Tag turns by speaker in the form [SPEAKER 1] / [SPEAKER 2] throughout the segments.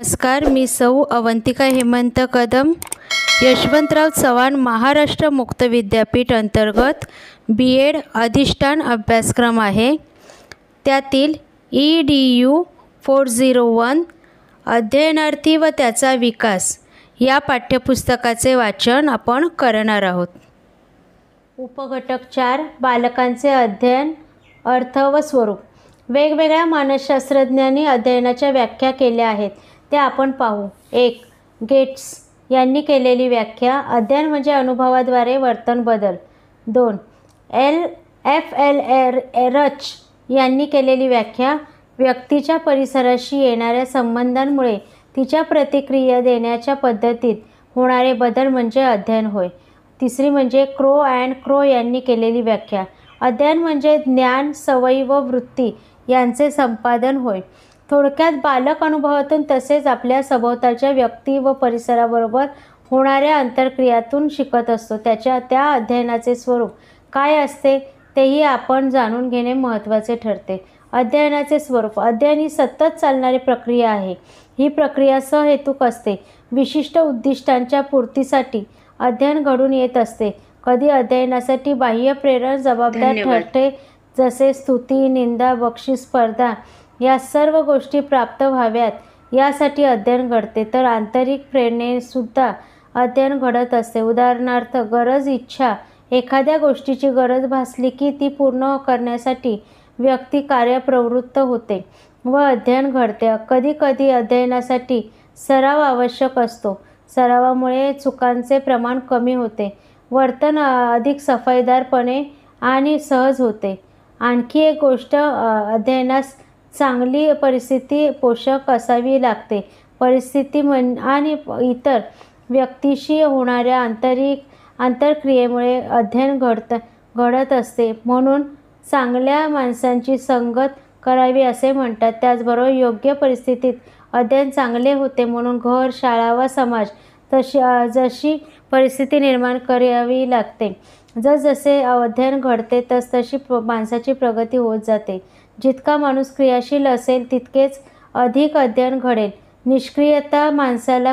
[SPEAKER 1] नमस्कार, मी सौ अवंतिका हेमंत कदम, यशवंतराव चव्हाण महाराष्ट्र मुक्त विद्यापीठ अंतर्गत BEd अधिष्ठान अभ्यासक्रम आहे. त्यातील EDU 401 अध्ययनार्थी व त्याचा विकास या पाठ्यपुस्तकाचे वाचन आपण करणार आहोत. उपघटक 4 बालकांचे अध्ययन, अर्थ व स्वरूप. वेगवेगळ्या मानसशास्त्रज्ञांनी अध्ययनाच्या व्याख्या केल्या आहेत, त्या आपण पाहू. 1. गेट्स यांनी केलेली व्याख्या, अध्ययन म्हणजे अनुभवाद्वारे वर्तन बदल. 2. FL रच यांनी केलेली व्याख्या, व्यक्तीच्या परिसराशी येणाऱ्या संबंधांमुळे तिच्या प्रतिक्रिया देण्याच्या पद्धतीत होणारे बदल म्हणजे अध्ययन होय. 3. म्हणजे क्रो अँड क्रो यांनी केलेली व्याख्या, अध्ययन म्हणजे ज्ञान, सवयी व वृत्ती यांचे संपादन होय. थोडक्यात बालक अनुभवातून तसेच आपल्या सभोवतालच्या व्यक्ती व परिसराबरोबर होणाऱ्या आंतरक्रियातून शिकत असतो. त्या अध्ययनाचे स्वरूप काय असते तेही आपण जाणून घेणे महत्त्वाचे ठरते. अध्ययनाचे स्वरूप. अध्ययन ही सतत चालणारी प्रक्रिया आहे. ही प्रक्रिया सहेतुक असते. विशिष्ट उद्दिष्टांच्या पूर्तीसाठी अध्ययन घडून येत असते. कधी अध्ययनासाठी बाह्य प्रेरणा जबाबदार ठरते, जसे स्तुती, निंदा, बक्षीस, स्पर्धा या सर्व गोष्टी प्राप्त व्हाव्यात यासाठी अध्ययन घडते. तर आंतरिक प्रेरणेसुद्धा अध्ययन घडत असते. उदाहरणार्थ, गरज, इच्छा, एखाद्या गोष्टीची गरज भासली की ती पूर्ण करण्यासाठी व्यक्ती कार्यप्रवृत्त होते व अध्ययन घडते. कधीकधी अध्ययनासाठी सराव आवश्यक असतो. सरावामुळे चुकांचे प्रमाण कमी होते, वर्तन अधिक सफाईदारपणे आणि सहज होते. आणखी एक गोष्ट, अध्ययनास चांगली परिस्थिती पोषक असावी लागते. परिस्थिती आणि इतर व्यक्तीशी होणाऱ्या आंतरक्रियेमुळे अध्ययन घडत असते. म्हणून चांगल्या माणसांची संगत करावी असे म्हणतात. त्याचबरोबर योग्य परिस्थितीत अध्ययन चांगले होते. म्हणून घर, शाळा व समाज जशी परिस्थिती निर्माण करावी लागते. जसजसे अध्ययन घडते तसतशी माणसाची प्रगती होत जाते. जितका माणूस क्रियाशील असेल तितकेच अधिक अध्ययन घडेल. निष्क्रियता माणसाला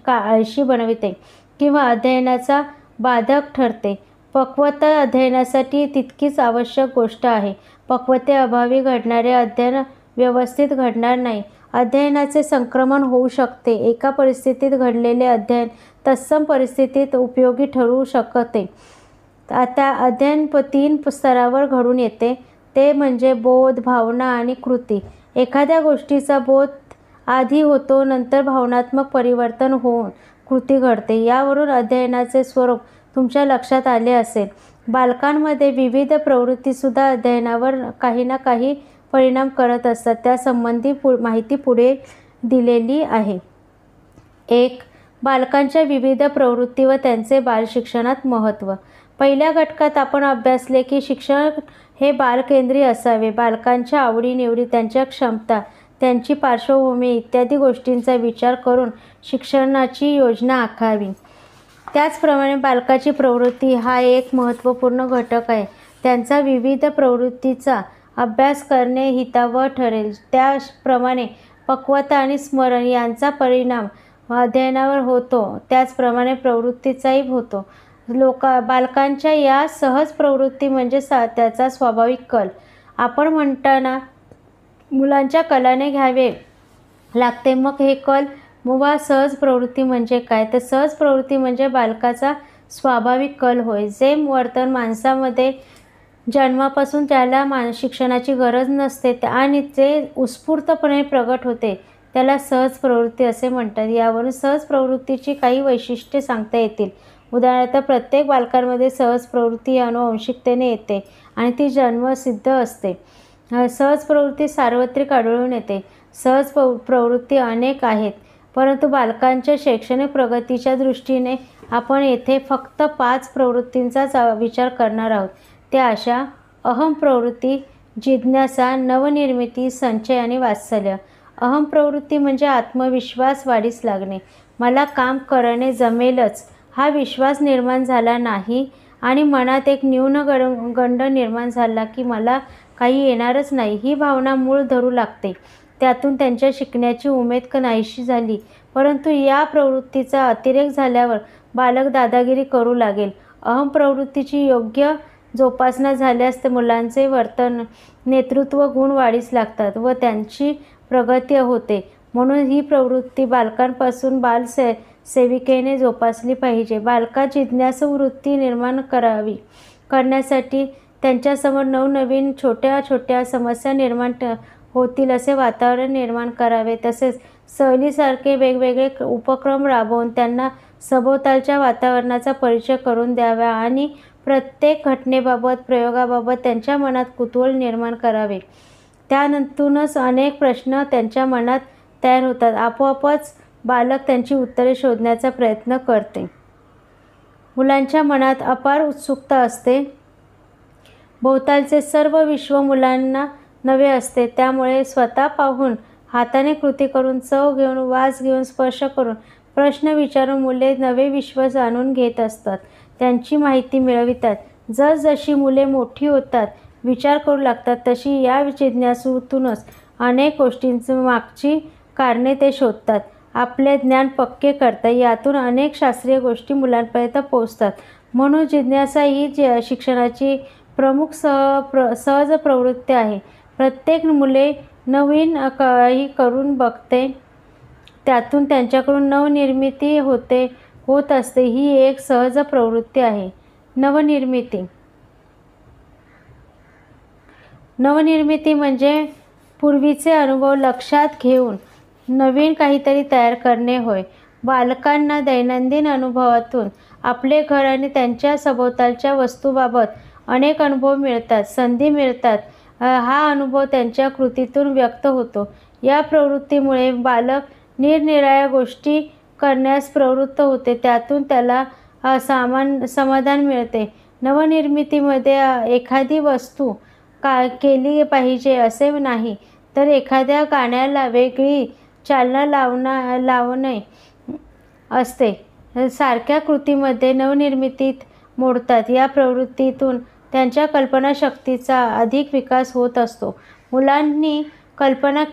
[SPEAKER 1] आळशी बनविते किंवा अध्ययनाचा बाधक ठरते. पक्वता अध्ययनासाठी तितकीच आवश्यक गोष्ट आहे. पक्वतेअभावी घडणारे अध्ययन व्यवस्थित घडणार नाही. अध्ययनाचे संक्रमण होऊ शकते. एका परिस्थितीत घडलेले अध्ययन तत्सम परिस्थितीत उपयोगी ठरू शकते. आता अध्ययन 3 स्तरावर घडून येते, ते म्हणजे बोध, भावना आणि कृती. एखाद्या गोष्टीचा बोध आधी होतो, नंतर भावनात्मक परिवर्तन होऊन कृती घडते. यावरून अध्ययनाचे स्वरूप तुमच्या लक्षात आले असेल. बालकांमध्ये विविध प्रवृत्तीसुद्धा अध्ययनावर काही ना काही परिणाम करत असतात. त्यासंबंधी माहिती पुढे दिलेली आहे. 1. बालकांच्या विविध प्रवृत्ती व त्यांचे बालशिक्षणात महत्त्व. पहिल्या घटकात आपण अभ्यासले की शिक्षण हे बालकेंद्री असावे. बालकांच्या आवडीनिवडी, त्यांच्या क्षमता, त्यांची पार्श्वभूमी इत्यादी गोष्टींचा विचार करून शिक्षणाची योजना आखावी. त्याचप्रमाणे बालकाची प्रवृत्ती हा एक महत्त्वपूर्ण घटक आहे. त्यांचा विविध प्रवृत्तीचा अभ्यास करणे हितावह ठरेल. त्याप्रमाणे पक्वता आणि स्मरण यांचा परिणाम अध्ययनावर होतो, त्याचप्रमाणे प्रवृत्तीचाही होतो. बालकांच्या या सहज प्रवृत्ती म्हणजे त्याचा स्वाभाविक कल. आपण म्हणताना मुलांच्या कलाने घ्यावे लागते. मग हे कल वा सहज प्रवृत्ती म्हणजे काय? तर सहज प्रवृत्ती म्हणजे बालकाचा स्वाभाविक कल होय. जे वर्तन माणसामध्ये जन्मापासून त्याला शिक्षणाची गरज नसते आणि जे उत्स्फूर्तपणे प्रगट होते त्याला सहज प्रवृत्ती असे म्हणतात. यावरून सहज प्रवृत्तीची काही वैशिष्ट्ये सांगता येतील. उदाहरणार्थ, प्रत्येक बालकांमध्ये सहज प्रवृत्ती ही अनुवंशिकतेने येते आणि ती जन्मसिद्ध असते. सहज प्रवृत्ती सार्वत्रिक आढळून येते. सहज प्रवृत्ती अनेक आहेत, परंतु बालकांच्या शैक्षणिक प्रगतीच्या दृष्टीने आपण येथे फक्त 5 प्रवृत्तींचाच विचार करणार आहोत. त्या अशा: अहम प्रवृत्ती, जिज्ञासा, नवनिर्मिती, संचय आणि वात्सल्य. अहम प्रवृत्ती म्हणजे आत्मविश्वास वाढीस लागणे. मला काम करणे जमेलच हा विश्वास निर्माण झाला नाही आणि मनात एक न्यूनगंड निर्माण झाला की मला काही येणारच नाही ही भावना मूळ धरू लागते. त्यातून त्यांच्या शिकण्याची उमेद नाहीशी झाली. परंतु या प्रवृत्तीचा अतिरेक झाल्यावर बालक दादागिरी करू लागेल. अहम प्रवृत्तीची योग्य जोपासना झाल्यास मुलांचे वर्तन, नेतृत्व गुण वाढीस लागतात व त्यांची प्रगती होते. म्हणून ही प्रवृत्ती बालकांपासून सेविकेने जोपासली पाहिजे. बालकात जिज्ञासू वृत्ती निर्माण करण्यासाठी त्यांच्यासमोर नवनवीन छोट्या छोट्या समस्या निर्माण होतील असे वातावरण निर्माण करावे. तसेच सहलीसारखे वेगवेगळे उपक्रम राबवून त्यांना सभोवतालच्या वातावरणाचा परिचय करून द्यावा आणि प्रत्येक घटनेबाबत, प्रयोगाबाबत त्यांच्या मनात कुतूहल निर्माण करावे. त्यानंतरूनच अनेक प्रश्न त्यांच्या मनात तयार होतात. आपोआपच बालक त्यांची उत्तरे शोधण्याचा प्रयत्न करते. मुलांच्या मनात अपार उत्सुकता असते. भोवतालचे सर्व विश्व मुलांना नवे असते. त्यामुळे स्वतः पाहून, हाताने कृती करून, चव घेऊन, वास घेऊन, स्पर्श करून, प्रश्न विचारून मुले नवे विश्व जाणून घेत असतात, त्यांची माहिती मिळवितात. जसजशी मुले मोठी होतात, विचार करू लागतात, तशी या जिज्ञासूतूनच अनेक गोष्टींची मागची कारणे ते शोधतात, आपले ज्ञान पक्के करतात. यातून अनेक शास्त्रीय गोष्टी मुलांपर्यंत पोहोचतात. म्हणून जिज्ञासा ही शिक्षणाची प्रमुख सहज प्रवृत्ती आहे. प्रत्येक मुले नवीन काही करून बघते, त्यातून त्यांच्याकडून नवनिर्मिती होत असते. ही एक सहज प्रवृत्ती आहे. नवनिर्मिती म्हणजे पूर्वीचे अनुभव लक्षात घेऊन नवीन काहीतरी तयार करणे होय. बालकांना दैनंदिन अनुभवातून आपले घर आणि त्यांच्या सभोवतालच्या वस्तूबाबत अनेक अनुभव मिळतात, संधी मिळतात. हा अनुभव त्यांच्या कृतीतून व्यक्त होतो. या प्रवृत्तीमुळे बालक निरनिराळ्या गोष्टी करण्यास प्रवृत्त होते. त्यातून त्याला समाधान मिळते. नवनिर्मितीमध्ये एखादी वस्तू केली पाहिजे असे नाही, तर एखाद्या गाण्याला वेगळी चालना लावणे असते. सारख्या कृतीमध्ये नवनिर्मितीत मोडतात. या प्रवृत्तीतून त्यांच्या कल्पनाशक्तीचा अधिक विकास होत असतो. मुलांनी कल्पना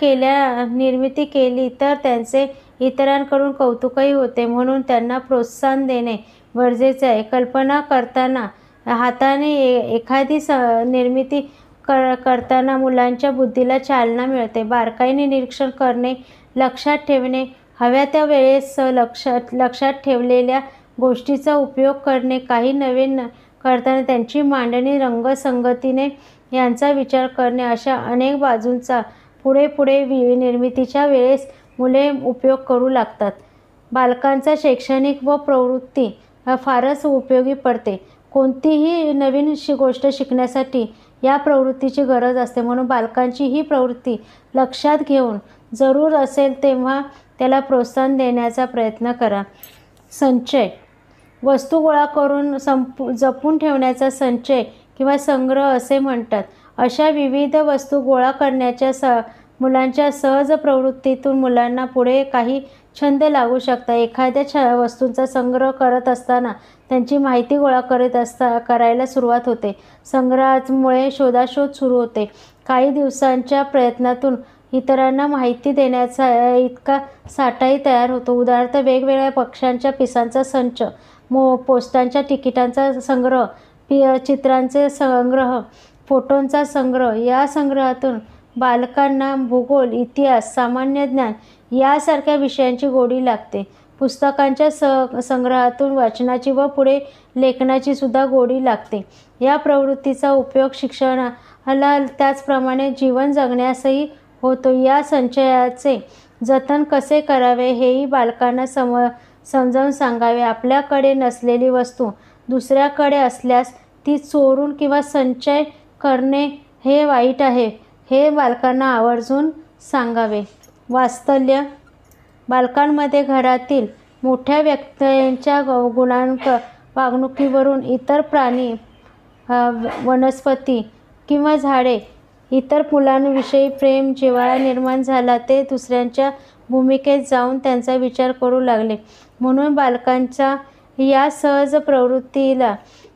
[SPEAKER 1] निर्मिती केली तर त्यांचे इतरांकडून कौतुकही होते. म्हणून त्यांना प्रोत्साहन देणे गरजेचे आहे. कल्पना करताना, हाताने एखादी निर्मिती करताना मुलांच्या बुद्धीला चालना मिळते. बारकाईने निरीक्षण करणे, लक्षात ठेवणे, हव्या त्या वेळेस लक्षात ठेवलेल्या गोष्टीचा उपयोग करणे, काही नवीन करताना त्यांची मांडणी, रंगसंगतीने यांचा विचार करणे, अशा अनेक बाजूंचा पुढे निर्मितीच्या वेळेस मुले उपयोग करू लागतात. बालकांचा शैक्षणिक व प्रवृत्ती फारच उपयोगी पडते. कोणतीही नवीन गोष्ट शिकण्यासाठी या प्रवृत्तीची गरज असते. म्हणून बालकांची ही प्रवृत्ती लक्षात घेऊन जरूर असेल तेव्हा त्याला प्रोत्साहन देण्याचा प्रयत्न करा. संचय, वस्तू गोळा करून जपून ठेवण्याचा संचय किंवा संग्रह असे म्हणतात. अशा विविध वस्तू गोळा करण्याच्या मुलांच्या सहज प्रवृत्तीतून मुलांना पुढे काही छंद लागू शकतात. एखाद्या वस्तूंचा संग्रह करत असताना त्यांची माहिती गोळा करायला सुरुवात होते. संग्रहामुळे शोधाशोध सुरू होते. काही दिवसांच्या प्रयत्नातून इतरांना माहिती देण्याचा इतका साठाही तयार होतो. उदाहरणार्थ, वेगवेगळ्या पक्ष्यांच्या पिसांचा संच, पोस्टांच्या तिकिटांचा संग्रह, चित्रांचे संग्रह, फोटोंचा संग्रह. या संग्रहातून बालकांना भूगोल, इतिहास, सामान्य ज्ञान यासारख्या विषयांची गोडी लागते. पुस्तकांच्या संग्रहातून वाचनाची व पुढे लेखनाची सुद्धा गोडी लागते. या प्रवृत्तीचा उपयोग शिक्षणाला, त्याचप्रमाणे जीवन जगण्यासही होतो. या संचयाचे जतन कसे करावे हेही बालकांना समजावून सांगावे. आपल्याकडे नसलेली वस्तू दुसऱ्याकडे असल्यास ती चोरून किंवा संचय करणे हे वाईट आहे, हे बालकांना आवर्जून सांगावे. वात्सल्य, बालकांमध्ये घरातील मोठ्या व्यक्तींच्या वागणुकीवरून इतर प्राणी, वनस्पती किंवा झाडे, इतर मुलांविषयी प्रेम, जिव्हाळा निर्माण झाला. ते दुसऱ्यांच्या भूमिकेत जाऊन त्यांचा विचार करू लागले. म्हणून बालकांच्या या सहज प्रवृत्तीला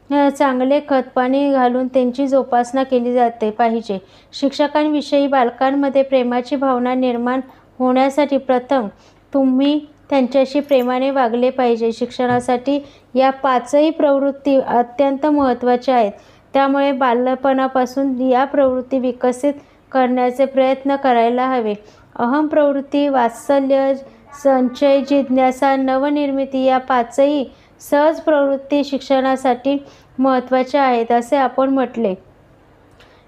[SPEAKER 1] चांगले खतपाणी घालून त्यांची जोपासना केली जाते पाहिजे. शिक्षकांविषयी बालकांमध्ये प्रेमाची भावना निर्माण होण्यासाठी प्रथम तुम्ही त्यांच्याशी प्रेमाने वागले पाहिजे. शिक्षणासाठी या 5ही प्रवृत्ती अत्यंत महत्त्वाच्या आहेत. त्यामुळे बालपणापासून या प्रवृत्ती विकसित करण्याचे प्रयत्न करायला हवे. अहम प्रवृत्ती, वात्सल्य, संचय, जिज्ञासा, नवनिर्मिती या 5ही सहज प्रवृत्ती शिक्षणासाठी महत्त्वाच्या आहेत असे आपण म्हटले.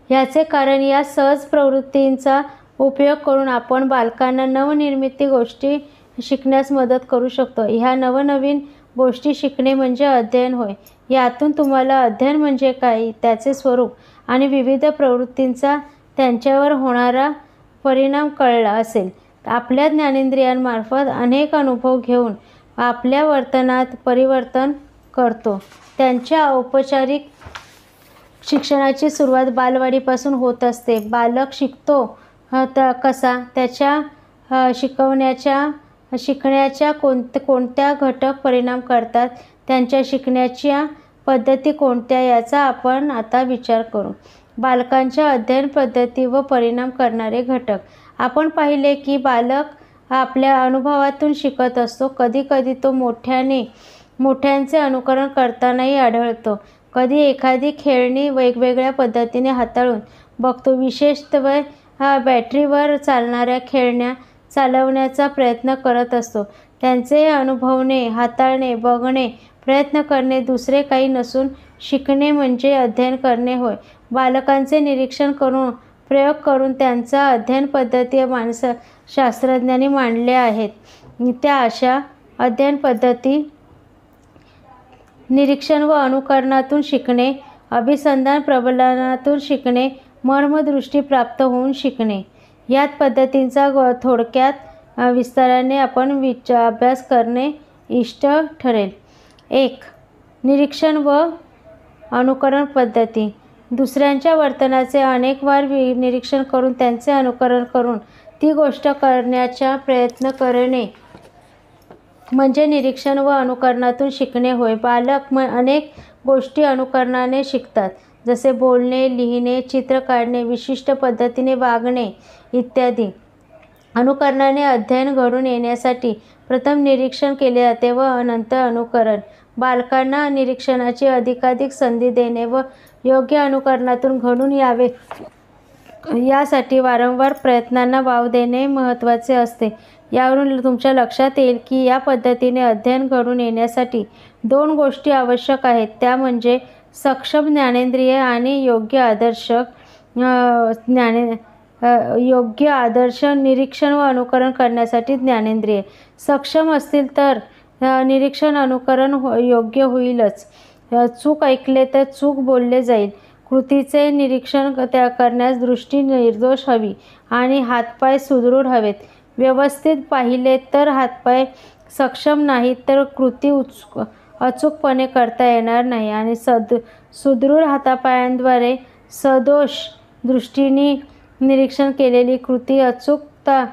[SPEAKER 1] याचे कारण या सहज प्रवृत्तींचा उपयोग करून आपण बालकांना नवनिर्मिती गोष्टी शिकण्यास मदत करू शकतो. ह्या नवनवीन गोष्टी शिकणे म्हणजे अध्ययन होय. यातून तुम्हाला अध्ययन म्हणजे काय, त्याचे स्वरूप आणि विविध प्रवृत्तींचा त्यांच्यावर होणारा परिणाम कळला असेल. आपल्या ज्ञानेंद्रियांमार्फत अनेक अनुभव घेऊन आपल्या वर्तनात परिवर्तन करतो. त्यांच्या औपचारिक शिक्षणाची सुरुवात बालवाडीपासून होत असते. बालक शिकतो कसा, त्याच्या शिकण्याच्या कोणत्या घटक परिणाम करतात, त्यांच्या शिकण्याच्या पद्धती कोणत्या याचा आपण आता विचार करू. बालकांच्या अध्ययन पद्धती व परिणाम करणारे घटक. आपण पाहिले की बालक आपल्या अनुभवातून शिकत असतो. कधीकधी तो मोठ्यांचे अनुकरण करतानाही आढळतो. कधी एखादी खेळणी वेगवेगळ्या पद्धतीने हाताळून बघतो. विशेषतः बॅटरीवर चालणाऱ्या खेळण्या चालवण्याचा प्रयत्न करत असतो. त्यांचे अनुभवणे, हाताळणे, बघणे, प्रयत्न करणे दुसरे काही नसून शिकणे म्हणजे अध्ययन करणे होय. बालकांचे निरीक्षण करून, प्रयोग करून त्यांचा अध्ययन पद्धती शास्त्रज्ञांनी मांडल्या आहेत. त्या अशा अध्ययन पद्धती निरीक्षण व अनुकरणातून शिकणे, अभिसंधान प्रबलनातून शिकणे, मर्मदृष्टी प्राप्त होऊन शिकणे. यात पद्धतींचा थोडक्यात विस्ताराने आपण अभ्यास करणे इष्ट ठरेल. 1. निरीक्षण व अनुकरण पद्धती. दुसऱ्यांच्या वर्तनाचे अनेक वार निरीक्षण करून त्यांचे अनुकरण करून ती गोष्ट करण्याचा प्रयत्न करणे म्हणजे निरीक्षण व अनुकरणातून शिकणे होय. बालक अनेक गोष्टी अनुकरणाने शिकतात, जसे बोलणे, लिहिणे, चित्र काढणे, विशिष्ट पद्धतीने वागणे इत्यादी. अनुकरणाने अध्ययन घडून येण्यासाठी प्रथम निरीक्षण केले जाते व नंतर अनुकरण. बालकांना निरीक्षणाची अधिकाधिक संधी देणे व योग्य अनुकरणातून घडून यावे यासाठी वारंवार प्रयत्नांना वाव देणे महत्त्वाचे असते. यावरून तुमच्या लक्षात येईल की या पद्धतीने अध्ययन घडून येण्यासाठी 2 गोष्टी आवश्यक आहेत. त्या म्हणजे सक्षम ज्ञानेंद्रिय आणि योग्य आदर्श निरीक्षण व अनुकरण करण्यासाठी ज्ञानेंद्रिय सक्षम असतील तर निरीक्षण अनुकरण योग्य होईलच. चूक ऐकले तर चूक बोलले जाईल. कृतीचे निरीक्षण करण्यास दृष्टी निर्दोष हवी आणि हातपाय सुदृढ हवेत. व्यवस्थित पाहिले तर हातपाय सक्षम नाहीत तर कृती अचूकपणे करता येणार नाही आणि सुदृढ हातापायांद्वारे सदोष दृष्टीने निरीक्षण केलेली कृती अचूकता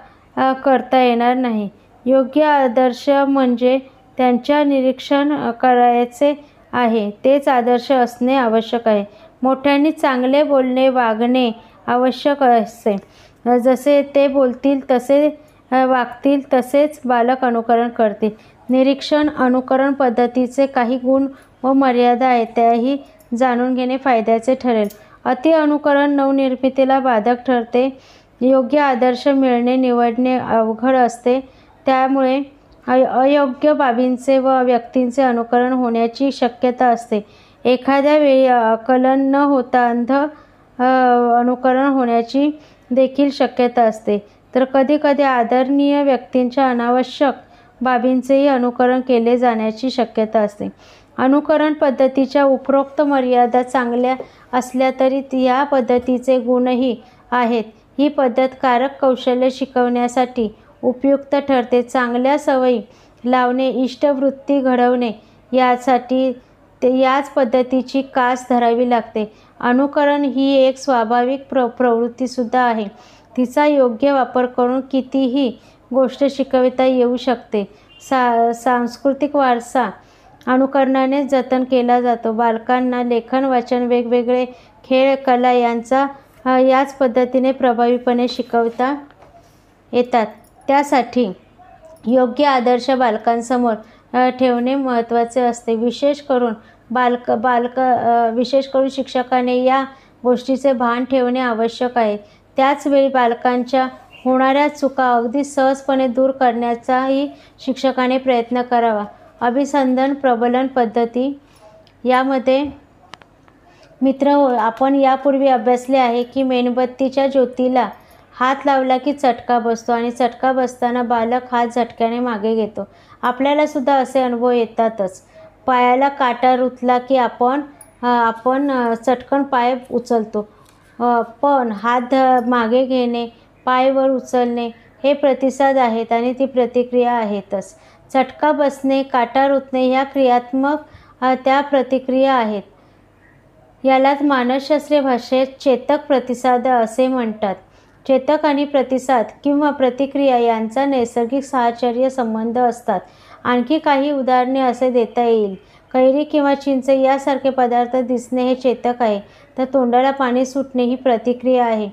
[SPEAKER 1] करता येणार नाही. योग्य आदर्श म्हणजे त्यांच्या निरीक्षण करायचे आहे तेच आदर्श असणे आवश्यक आहे. मोठ्यांनी चांगले बोलणे, वागणे आवश्यक असते. जसे ते बोलतील तसे वागतील तसेच बालक अनुकरण करतील. निरीक्षण अनुकरण पद्धतीचे काही गुण व मर्यादा आहेत, त्याही जाणून घेणे फायद्याचे ठरेल. अति अनुकरण नवनिर्मितीला बाधक ठरते. योग्य आदर्श निवडणे अवघड असते. त्यामुळे अयोग्य बाबींचे व व्यक्तींचे अनुकरण होण्याची शक्यता असते. एखाद्या वेळी आकलन न होता अंध अनुकरण होण्याची देखील शक्यता असते. तर कधीकधी आदरणीय व्यक्तींच्या अनावश्यक बाबींचेही अनुकरण केले जाण्याची शक्यता असते. अनुकरण पद्धतीच्या उपरोक्त मर्यादा चांगल्या असल्या तरी या पद्धतीचे गुणही आहेत. ही पद्धत कारक कौशल्य शिकवण्यासाठी उपयुक्त ठरते. चांगल्या सवयी लावणे, इष्टवृत्ती घडवणे यासाठी याच पद्धतीची कास धरावी लागते. अनुकरण ही एक स्वाभाविक प्रवृत्तीसुद्धा आहे. तिचा योग्य वापर करून कितीही गोष्ट शिकविता येऊ शकते. सांस्कृतिक वारसा अनुकरणाने जतन केला जातो. बालकांना लेखन, वाचन, वेगवेगळे खेळ, कला यांचा याच पद्धतीने प्रभावीपणे शिकवता येतात. त्यासाठी योग्य आदर्श बालकांसमोर ठेवणे महत्त्वाचे असते. विशेष करून शिक्षकाने या गोष्टीचे भान ठेवणे आवश्यक आहे. त्याचवेळी बालकांच्या होणाऱ्या चुका अगदी सहजपणे दूर करण्याचाही शिक्षकाने प्रयत्न करावा. अभिसंधान प्रबलन पद्धती यामध्ये मित्रहो, आपण यापूर्वी अभ्यासले आहे की मेणबत्तीच्या ज्योतीला हात लावला की चटका बसतो आणि चटका बसताना बालक हात झटक्याने मागे घेतो. आपल्याला सुद्धा असे अनुभव येतातच. पायाला काटा रुतला की आपण चटकन पाय उचलतो. पण हात मागे घेणे, पाय वर उचलणे हे प्रतिसाद आहेत आणि ती प्रतिक्रिया आहेतच. चटका बसणे, काटा रुतणे ह्या क्रियात्मक त्या प्रतिक्रिया आहेत. यालाच मानसशास्त्रीय भाषेत चेतक प्रतिसाद असे म्हणतात. चेतक आणि प्रतिसाद किंवा प्रतिक्रिया यांचा नैसर्गिक साहचर्य संबंध असतात. आणखी काही उदाहरणे असे देता येईल. कैरी किंवा चिंच यासारखे पदार्थ दिसणे हे चेतक आहे, तर तोंडाला पाणी सुटणे ही प्रतिक्रिया आहे.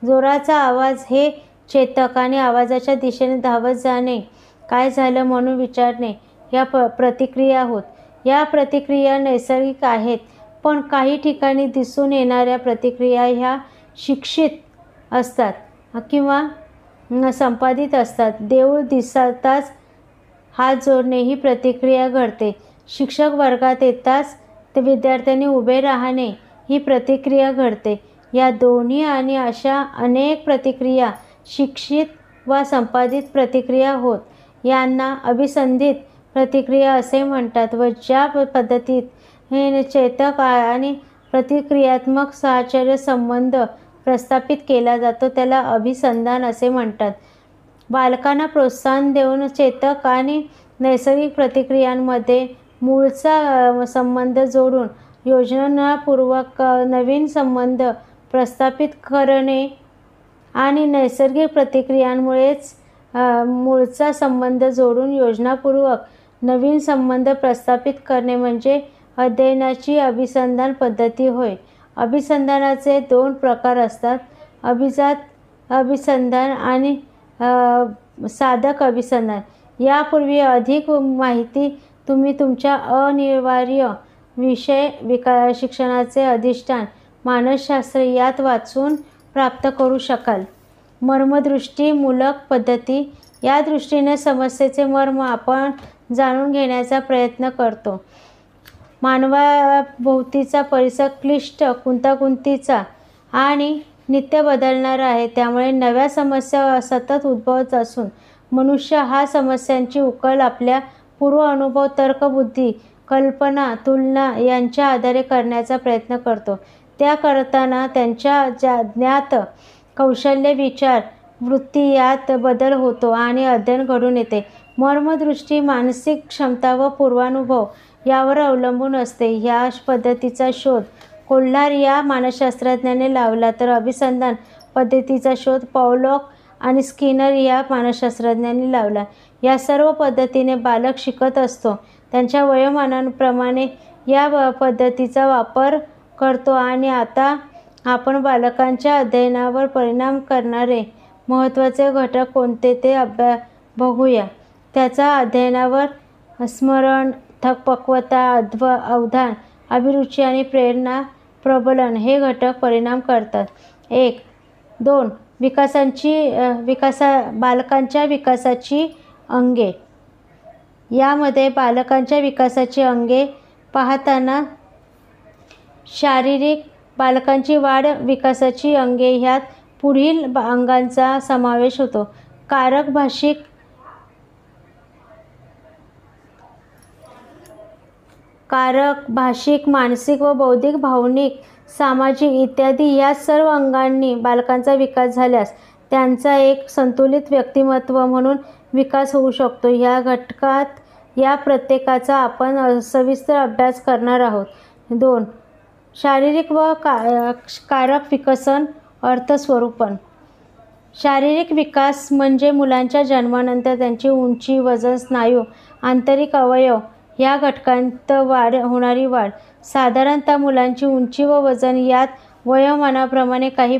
[SPEAKER 1] जोराचा आवाज हे चेतक आणि आवाजाच्या दिशेने धावत जाणे, काय झालं म्हणून विचारणे या प्रतिक्रिया होत. या प्रतिक्रिया नैसर्गिक आहेत, पण काही ठिकाणी दिसून येणाऱ्या प्रतिक्रिया ह्या शिक्षित असतात किंवा संपादित असतात. देऊळ दिसताच हात जोडणे ही प्रतिक्रिया घडते. शिक्षक वर्गात येताच ते विद्यार्थ्यांनी उभे राहणे ही प्रतिक्रिया घडते. या दोन्ही आणि अशा अनेक प्रतिक्रिया शिक्षित व संपादित प्रतिक्रिया होत. यांना अभिसंधित प्रतिक्रिया असे म्हणतात. व ज्या पद्धतीत चेतक आणि प्रतिक्रियात्मक साहचर्य संबंध प्रस्थापित केला जातो त्याला अभिसंधान असे म्हणतात. बालकांना प्रोत्साहन देऊन चेतक आणि नैसर्गिक प्रतिक्रियांमध्ये मूळचा संबंध जोडून योजनापूर्वक नवीन संबंध प्रस्थापित करणे आणि नैसर्गिक प्रतिक्रियांमुळेच मूळचा संबंध जोडून योजनापूर्वक नवीन संबंध प्रस्थापित करणे म्हणजे अध्ययनाची अभिसंधान पद्धती होय. अभिसंधानाचे 2 प्रकार असतात, अभिजात अभिसंधान आणि साधक अभिसंधान. यापूर्वी अधिक माहिती तुम्ही तुमच्या अनिवार्य विषय शिक्षणाचे अधिष्ठान मानसशास्त्र यात वाचून प्राप्त करू शकाल. मर्मदृष्टीमूलक पद्धती या दृष्टीने समस्येचे मर्म आपण जाणून घेण्याचा प्रयत्न करतो. मानवाभोवतीचा परिसर क्लिष्ट, गुंतागुंतीचा आणि नित्य बदलणारा आहे. त्यामुळे नव्या समस्या सतत उद्भवत असून मनुष्य हा समस्यांची उकल आपल्या पूर्व अनुभव, तर्कबुद्धी, कल्पना, तुलना यांच्या आधारे करण्याचा प्रयत्न करतो. त्या करताना त्यांच्या ज्ञात कौशल्य, विचार, वृत्ती यात बदल होतो आणि अध्ययन घडून येते. मर्मदृष्टी मानसिक क्षमता व पूर्वानुभव यावर अवलंबून असते. ह्या पद्धतीचा शोध कोल्हार या मानसशास्त्रज्ञाने लावला, तर अभिसंधान पद्धतीचा शोध पॉवलोक आणि स्किनर या मानसशास्त्रज्ञांनी लावला. या सर्व पद्धतीने बालक शिकत असतो. त्यांच्या वयोमानाप्रमाणे या पद्धतीचा वापर करतो. आणि आता आपण बालकांच्या अध्ययनावर परिणाम करणारे महत्त्वाचे घटक कोणते ते बघूया. त्याचा अध्ययनावर स्मरण, पक्वता, अवधान, अभिरुची आणि प्रेरणा प्रबलन हे घटक परिणाम करतात. 1. 2. बालकांच्या विकासाची अंगे. यामध्ये बालकांच्या विकासाची अंगे पाहताना शारीरिक, बालकांची वाढ, विकासाची अंगे ह्यात पुढील अंगांचा समावेश होतो. कारक, भाषिक, मानसिक व बौद्धिक, भावनिक, सामाजिक इत्यादी ह्या सर्व अंगांनी बालकांचा विकास झाल्यास त्यांचा एक संतुलित व्यक्तिमत्व म्हणून विकास होऊ शकतो. ह्या घटकात या प्रत्येकाचा आपण सविस्तर अभ्यास करणार आहोत. 2. शारीरिक व कारक विकसन अर्थस्वरूपण. शारीरिक विकास म्हणजे मुलांच्या जन्मानंतर त्यांची उंची, वजन, स्नायू, आंतरिक अवयव या घटकांत होणारी वाढ साधारणतः मुलांची उंची व वजन यात वयोमानाप्रमाणे काही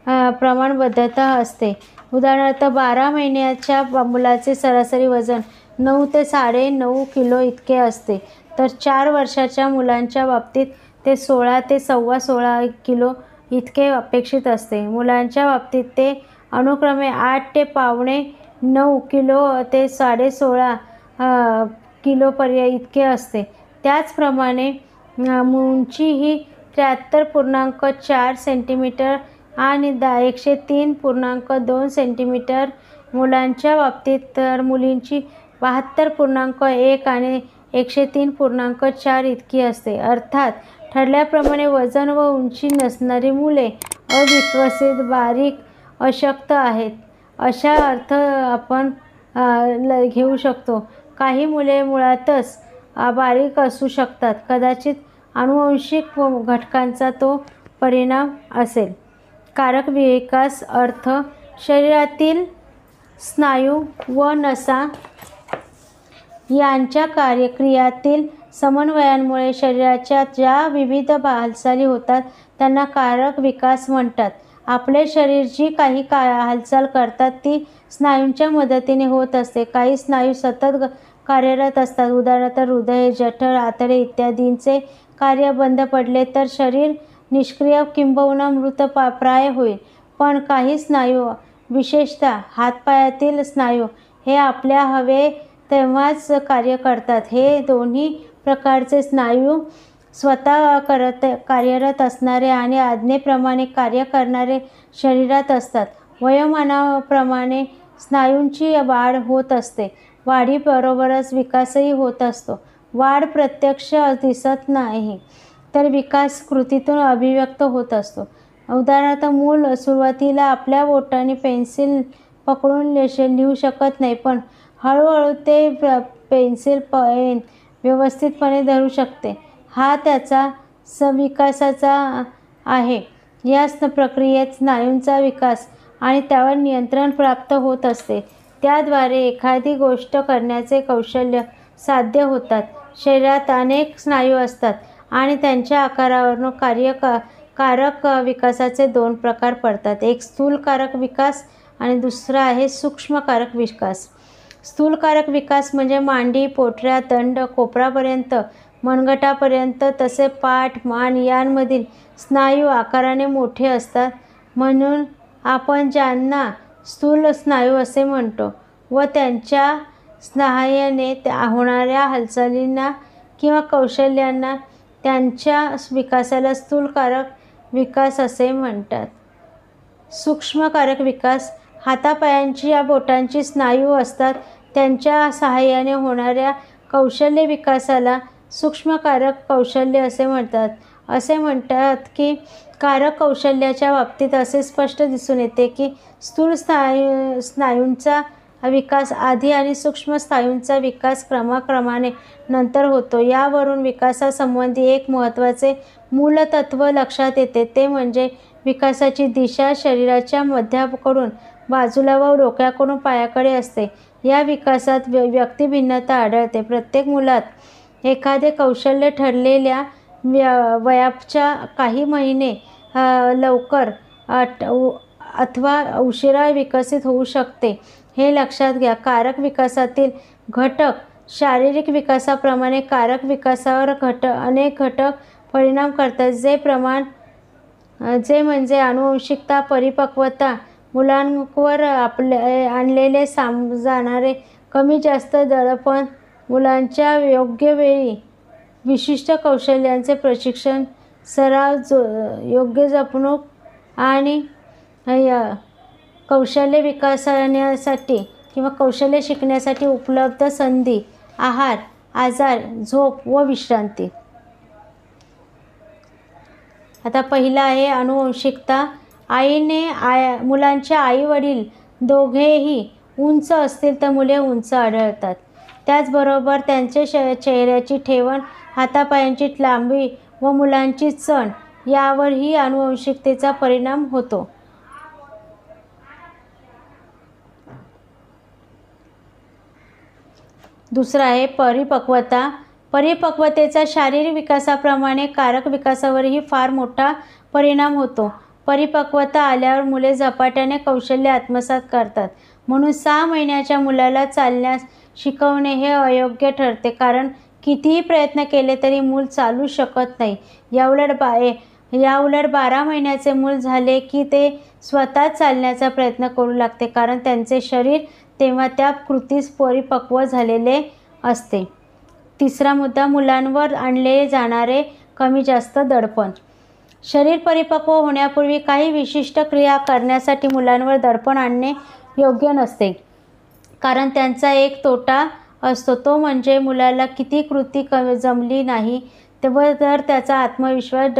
[SPEAKER 1] प्रमाणबद्धता असते. उदाहरणार्थ 12 महिन्याच्या मुलाचे सरासरी वजन 9 ते 9.5 किलो इतके असते, तर 4 वर्षाच्या मुलांच्या बाबतीत ते 16 ते 16.25 किलो इतके अपेक्षित असते. मुलांच्या बाबतीत ते अनुक्रमे 8 ते 8.25 किलो ते 16.5 किलोपर्यंत इतके असते. त्याचप्रमाणे उंची ही 73.4 सेंटीमीटर आणि 103.2 सेंटीमीटर मुलांच्या बाबतीत, तर मुलींची 72.1 आणि 103.4 इतकी असते. अर्थात ठरल्याप्रमाणे वजन व उंची नसणारी मुले अविकसित, बारीक, अशक्त आहेत अशा अर्थ आपण घेऊ शकतो. काही मुले मुळातच बारीक असू शकतात. कदाचित आनुवंशिक घटकांचा तो परिणाम असेल. कारक विकास अर्थ शरीरातील स्नायू व नसा यांच्या क्रियातील समन्वयामुळे शरीराच्या ज्या विविध हालचाली होतात त्यांना कारक विकास म्हणतात. आपले शरीर जी काही हालचाल करतात ती स्नायूंच्या मदतीने होत असते. काही स्नायू सतत कार्यरत असतात. उदाहरणार्थ हृदय, जठर, आतडे इत्यादींचे कार्य बंद पडले तर शरीर निष्क्रिय किंबहुना मृतप्राय होईल. पण काही स्नायू, विशेषतः हातपायातील स्नायू, हे आपल्या हवे तेव्हाच कार्य करतात. हे दोन्ही प्रकारचे स्नायू स्वतः कार्यरत असणारे आणि आज्ञेप्रमाणे कार्य करणारे शरीरात असतात. वयोमानाप्रमाणे स्नायूंची वाढ होत असते. वाढीबरोबरच विकासही होत असतो. वाढ प्रत्यक्ष दिसत नाही, तर विकास कृतीतून अभिव्यक्त होत असतो. उदाहरणार्थ मूल सुरुवातीला आपल्या बोटांनी पेन्सिल पकडून लिहू शकत नाही, पण हळूहळू ते पेन व्यवस्थितपणे धरू शकते. हा त्याचा विकासाचा आहे. या प्रक्रियेत स्नायूंचा विकास आणि त्यावर नियंत्रण प्राप्त होत असते. त्याद्वारे एखादी गोष्ट करण्याचे कौशल्य साध्य होतात. शरीरात अनेक स्नायू असतात आणि त्यांच्या आकारावरून कारक विकासाचे 2 प्रकार पडतात. एक स्थूल कारक विकास आणि दुसरा आहे सूक्ष्म कारक विकास. स्थूल कारक विकास म्हणजे मांडी, पोटऱ्या, दंड, कोपरापर्यंत, मनगटापर्यंत, तसे पाठ, मान यांमधील स्नायू आकाराने मोठे असतात, म्हणून आपण ज्यांना स्थूल स्नायू असे म्हणतो, व त्यांच्या सहाय्याने होणाऱ्या हालचालींना किंवा कौशल्यांना, त्यांच्या विकासाला स्थूल कारक विकास असे म्हणतात. सूक्ष्म कारक विकास हातापायांची या बोटांची स्नायू असतात. त्यांच्या सहाय्याने होणाऱ्या कौशल्य विकासाला सूक्ष्म कारक कौशल्य असे म्हणतात. असे म्हणतात की कारक कौशल्याच्या बाबतीत असे स्पष्ट दिसून येते की स्थूल स्नायूंचा विकास आधी आणि सूक्ष्म स्नायूंचा विकास क्रमाक्रमाने नंतर होतो. यावरून विकासासंबंधी एक महत्त्वाचे मूलतत्त्व लक्षात येते, ते म्हणजे विकासाची दिशा शरीराच्या मध्याकडून बाजूला व डोक्याकडून पायाकडे असते. या विकासात व्यक्तिभिन्नता आढळते. प्रत्येक मुलात एखादे कौशल्य ठरलेल्या वयाच्या काही महिने लवकर अथवा उशिरा विकसित होऊ शकते, हे लक्षात घ्या. कारक विकासातील घटक शारीरिक विकासाप्रमाणे कारक विकासावर अनेक घटक परिणाम करतात, जे म्हणजे आनुवंशिकता, परिपक्वता, मुलांवर आणलेले जाणारे कमी जास्त दडपण, मुलांच्या योग्य वेळी विशिष्ट कौशल्यांचे प्रशिक्षण, सराव, योग्य जपणूक आणि कौशल्य विकासासाठी किंवा कौशल्य शिकण्यासाठी उपलब्ध संधी, आहार, आजार, झोप व विश्रांती. आता पहिला आहे आनुवंशिकता. मुलांचे आई-वडील दोघेही उंच असतील तर मुले उंच आढळतात. त्याचबरोबर त्यांचे चेहऱ्याची ठेवण, हातापायांची लांबी व मुलांची चण यावरही आनुवंशिकतेचा परिणाम होतो. दुसरा आहे परिपक्वता. परिपक्वतेचा शारीरिक विकासाप्रमाणे कारक विकासावरही फार मोठा परिणाम होतो. परिपक्वता आल्यावर मुले झपाट्याने कौशल्य आत्मसात करतात. म्हणून 6 महिन्याच्या मुलाला चालण्यास शिकवणे हे अयोग्य ठरते, कारण कितीही प्रयत्न केले तरी मूल चालू शकत नाही. याउलट 12 महिन्याचे मूल झाले की ते स्वतः चालण्याचा प्रयत्न करू लागते, कारण त्यांचे शरीर तेव्हा त्या कृतीस परिपक्व झालेले असते. तिसरा मुद्दा, मुलांवर आणले जाणारे कमी जास्त दडपण. शरीर परिपक्व होण्यापूर्वी काही विशिष्ट क्रिया करण्यासाठी मुलांवर दडपण आणणे योग्य नसते, कारण त्यांचा एक तोटा असतो, तो म्हणजे मुलाला किती कृती जमली नाही तर त्याचा आत्मविश्वास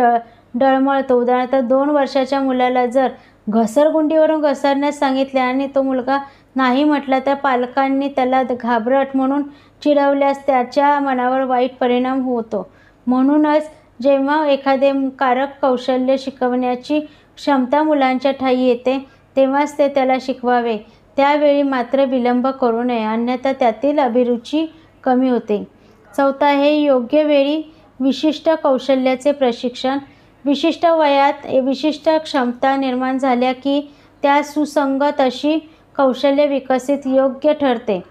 [SPEAKER 1] डळमळतो. उदाहरणार्थ 2 वर्षाच्या मुलाला जर घसरगुंडीवरून घसरण्यास सांगितले आणि तो मुलगा नाही म्हटला तर पालकांनी त्याला घाबरट म्हणून चिडवल्यास त्याच्या मनावर वाईट परिणाम होतो. म्हणूनच जेव्हा एखादे कारक कौशल्य शिकवण्याची क्षमता मुलांच्या ठायी येते तेव्हाच ते त्याला शिकवावे. त्यावेळी मात्र विलंब करू नये, अन्यथा त्यातील अभिरुची कमी होते. चौथा आहे योग्य वेळी विशिष्ट कौशल्याचे प्रशिक्षण. विशिष्ट वयात विशिष्ट क्षमता निर्माण झाल्या की त्या सुसंगत अशी कौशल्य विकसित योग्य ठरते.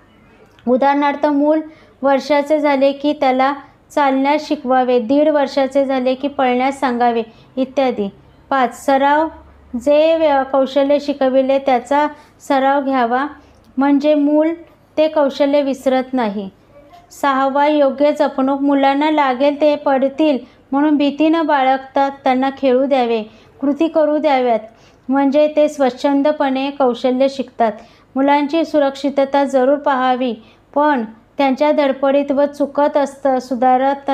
[SPEAKER 1] उदाहरणार्थ मूल वर्षाचे झाले की त्याला चालण्यास शिकवावे, 1.5 वर्षाचे झाले की पळण्यास सांगावे इत्यादी. 5. सराव. जे कौशल्य शिकविले त्याचा सराव घ्यावा, म्हणजे मूल ते कौशल्य विसरत नाही. 6. योग्य जपणूक. मुलांना लागेल ते पडतील म्हणून भीती न बाळगता त्यांना खेळू द्यावे, कृती करू द्याव्यात, म्हणजे ते स्वच्छंदपणे कौशल्य शिकतात. मुलांची सुरक्षितता जरूर पाहावी, पण त्यांच्या धडपडीत व चुकत सुधारत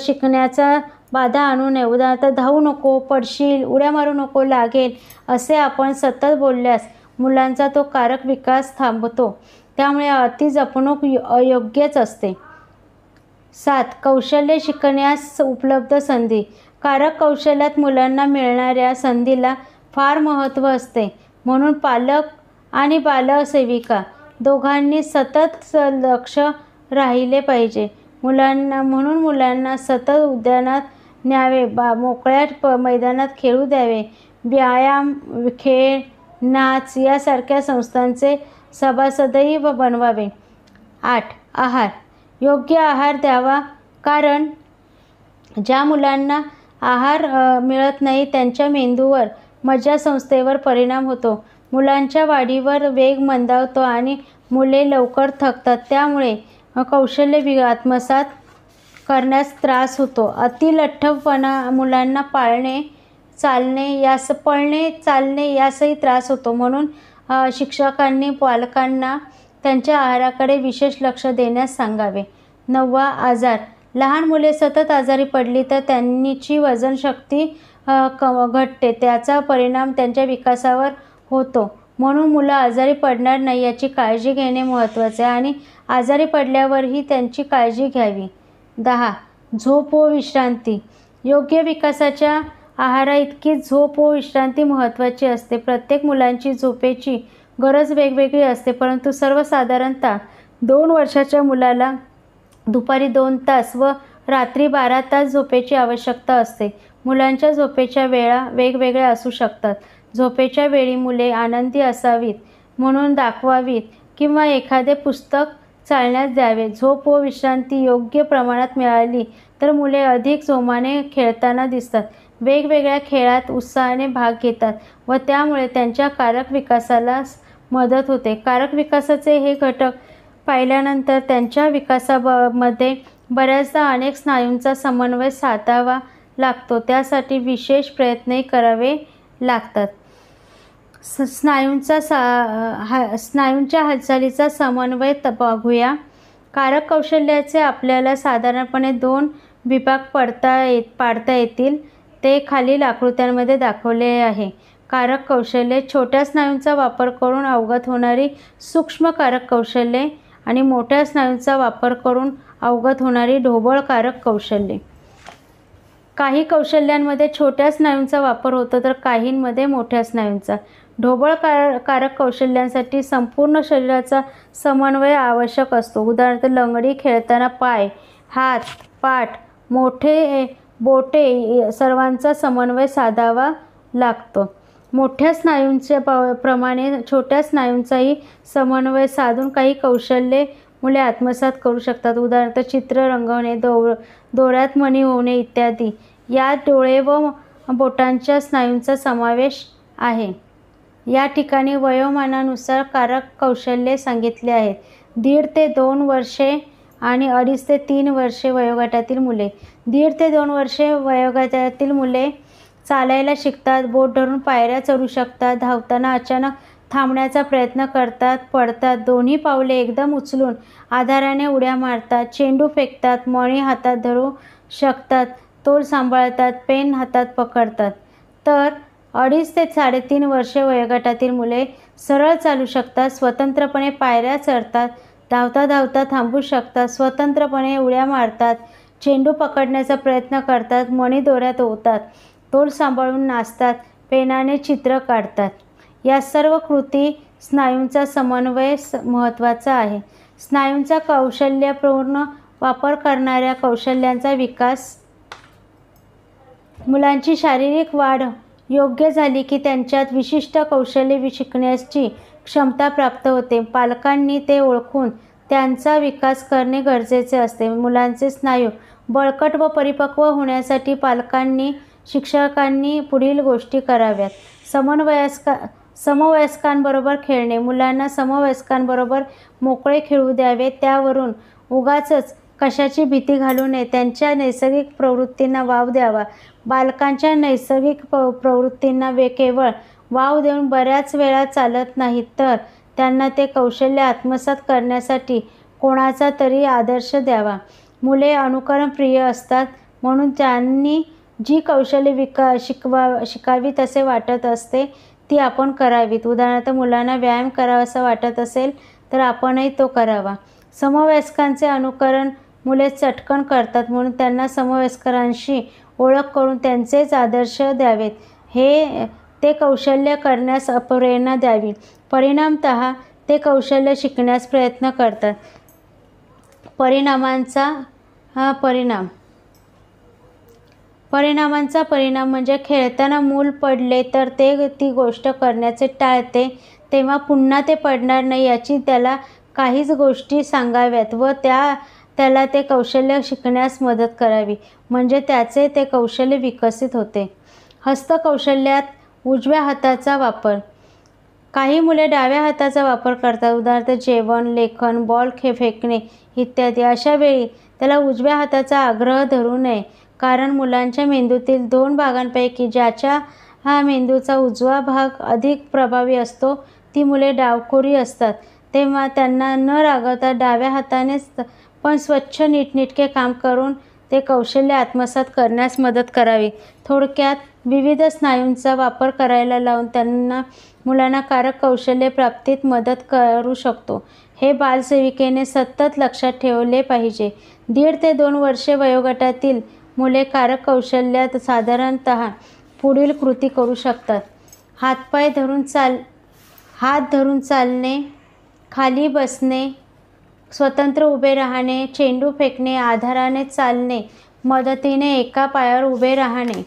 [SPEAKER 1] शिकण्याचा बाधा आणू नये. उदाहरणार्थ धावू नको, पडशील, उड्या मारू नको, लागेल असे आपण सतत बोलल्यास मुलांचा तो कारक विकास थांबतो. त्यामुळे अति जपणूक अयोग्यच असते. 7. कौशल्य शिकण्यास उपलब्ध संधी. कारक कौशल्यात मुलांना मिळणाऱ्या संधीला फार महत्त्व असते. म्हणून पालक आणि बालसेविका दोघांनी सतत लक्ष राहिले पाहिजे. म्हणून मुलांना सतत उद्यानात न्यावे, मोकळ्या मैदानात खेळू द्यावे, व्यायाम, खेळ, नाच यासारख्या संस्थांचे सभासदही बनवावे. 8. आहार. योग्य आहार द्यावा, कारण ज्या मुलांना आहार मिळत नाही त्यांच्या मेंदूवर, मज्जासंस्थेवर परिणाम होतो. मुलांच्या वाढीवर वेग मंदावतो आणि मुले लवकर थकतात. त्यामुळे कौशल्य आत्मसात करण्यास त्रास होतो. अति लठ्ठपणा मुलांना पळणे चालणे यासही त्रास होतो. म्हणून शिक्षकांनी पालकांना त्यांच्या आहाराकडे विशेष लक्ष देण्यास सांगावे. 9. आजार. लहान मुले सतत आजारी पडली तर त्यांची वजनशक्ती घटते, त्याचा परिणाम त्यांच्या विकासावर होतो. म्हणून मुलं आजारी पडणार नाही याची काळजी घेणे महत्त्वाचे आहे आणि आजारी पडल्यावरही त्यांची काळजी घ्यावी. 10. झोप व विश्रांती. योग्य विकासाच्या आहाराइतकीच झोप व विश्रांती महत्त्वाची असते. प्रत्येक मुलांची झोपेची गरज वेगवेगळी असते, परंतु सर्वसाधारणतः 2 वर्षाच्या मुलाला दुपारी 2 तास व रात्री 12 तास झोपेची आवश्यकता असते. मुलांच्या झोपेच्या वेळा वेगवेगळ्या असू शकतात. झोपेच्या वेळी मुले आनंदी असावीत म्हणून दाखवावीत किंवा एखादे पुस्तक चालण्यास द्यावे. झोप व विश्रांती योग्य प्रमाणात मिळाली तर मुले अधिक जोमाने खेळताना दिसतात, वेगवेगळ्या खेळात उत्साहाने भाग घेतात व त्यामुळे त्यांच्या कारक विकासाला मदत होते. कारक विकासाचे हे घटक पाहिल्यानंतर त्यांच्या विकासामध्ये बऱ्याचदा अनेक स्नायूंचा समन्वय साधावा लागतो. त्यासाठी विशेष प्रयत्नही करावे लागतात. स्नायूंच्या हालचालीचा समन्वय बघूया. कारक कौशल्याचे आपल्याला साधारणपणे 2 विभाग पाडता येतील. ते खालील आकृत्यांमध्ये दाखवले आहे. कारक कौशल्ये. छोट्या स्नायूंचा वापर करून अवगत होणारी सूक्ष्म कारक कौशल्ये आणि मोठ्या स्नायूंचा वापर करून अवगत होणारी ढोबळ कारक कौशल्ये. काही कौशल्यांमध्ये छोट्या स्नायूंचा वापर होतो तर काहींमध्ये मोठ्या स्नायूंचा. ढोबळ कारक कौशल्यांसाठी संपूर्ण शरीराचा समन्वय आवश्यक असतो. उदाहरणार्थ लंगडी खेळताना पाय, हात, पाठ, बोटे सर्वांचा समन्वय साधावा लागतो. मोठ्या स्नायूंच्या प्रमाणे छोट्या स्नायूंचाही समन्वय साधून काही कौशल्ये मुले आत्मसात करू शकतात. उदाहरणार्थ चित्र रंगवणे, दोऱ्यात मणी ओवणे इत्यादी. यात डोळे व बोटांच्या स्नायूंचा समावेश आहे. या ठिकाणी वयोमानानुसार कारक कौशल्ये सांगितली आहेत. 1.5 ते 2 वर्षे आणि 2.5 ते 3 वर्षे वयोगटातील मुले. 1.5 ते 2 वर्षे वयोगटातील मुले चालायला शिकतात, बोट धरून पायऱ्या चढू शकतात, धावताना अचानक थांबण्याचा प्रयत्न करतात, पडतात, दोन्ही पावले एकदम उचलून आधाराने उड्या मारतात, चेंडू फेकतात, मणी हातात धरू शकतात, तोल सांभाळतात, पेन हातात पकडतात. तर 2.5 ते 3.5 वर्षे वयोगटातील मुले सरळ चालू शकतात, स्वतंत्रपणे पायऱ्या चढतात, धावता धावता थांबू शकतात, स्वतंत्रपणे उड्या मारतात, चेंडू पकडण्याचा प्रयत्न करतात, मणी दोऱ्यात ओवतात, तोल सांभाळून नाचतात, पेनाने चित्र काढतात. या सर्व कृती स्नायूंचा समन्वय महत्त्वाचा आहे. स्नायूंचा कौशल्यपूर्ण वापर करणाऱ्या कौशल्यांचा विकास. मुलांची शारीरिक वाढ योग्य झाली की त्यांच्यात विशिष्ट कौशल्ये शिकण्याची क्षमता प्राप्त होते. पालकांनी ते ओळखून त्यांचा विकास करणे गरजेचे असते. मुलांचे स्नायू बळकट व परिपक्व होण्यासाठी पालकांनी, शिक्षकांनी पुढील गोष्टी कराव्यात. समवयस्कांबरोबर खेळणे. मुलांना समवयस्कांबरोबर मोकळे खेळू द्यावे. त्यावरून उगाचच कशाची भीती घालू नये. त्यांच्या नैसर्गिक प्रवृत्तींना वाव द्यावा. बालकांच्या नैसर्गिक प्रवृत्तींना केवळ वाव देऊन बऱ्याच वेळा चालत नाही, तर त्यांना ते कौशल्य आत्मसात करण्यासाठी कोणाचा तरी आदर्श द्यावा. मुले अनुकरणप्रिय असतात, म्हणून त्यांनी जी कौशल्ये शिकावीत असे वाटत असते ती आपण करावीत. उदाहरणार्थ मुलांना व्यायाम करावासा वाटत असेल तर आपणही तो करावा. समवयस्कांचे अनुकरण मुले चटकन करतात, म्हणून त्यांना समवयस्कांशी ओळख करून त्यांचेच आदर्श द्यावेत. ते कौशल्य करण्यास प्रेरणा द्यावी. परिणामतः ते कौशल्य शिकण्यास प्रयत्न करतात. परिणामांचा परिणाम म्हणजे खेळताना मूल पडले तर ते ती गोष्ट करण्याचे टाळते, तेव्हा पुन्हा ते पडणार नाही याची त्याला काहीच गोष्टी सांगाव्यात व त्याला ते कौशल्य शिकण्यास मदत करावी, म्हणजे त्याचे ते कौशल्य विकसित होते. हस्तकौशल्यात उजव्या हाताचा वापर. काही मुले डाव्या हाताचा वापर करतात. उदाहरणार्थ जेवण, लेखन, बॉल फेकणे इत्यादी. अशा वेळी त्याला उजव्या हाताचा आग्रह धरू नये, कारण मुलांच्या मेंदूतील 2 भागांपैकी ज्याच्या मेंदूचा उजवा भाग अधिक प्रभावी असतो ती मुले डावखोरी असतात. तेव्हा त्यांना न रागवता डाव्या हातानेच पण स्वच्छ नीटनेटके काम करून ते कौशल्य आत्मसात करण्यास मदत करावी. थोडक्यात विविध स्नायूंचा वापर करायला लावून मुलांना कारक कौशल्य प्राप्तीत मदत करू शकतो. हे बालसेविकेने सतत लक्षात ठेवले पाहिजे. 1.5 ते 2 वर्षे वयोगटातील मुले कारक कौशल्यात साधारणतः पुढील कृती करू शकतात. हात धरून चालणे, खाली बसणे, स्वतंत्र उभे राहणे, चेंडू फेकणे, आधाराने चालणे, मदतीने एका पायावर उभे राहणे,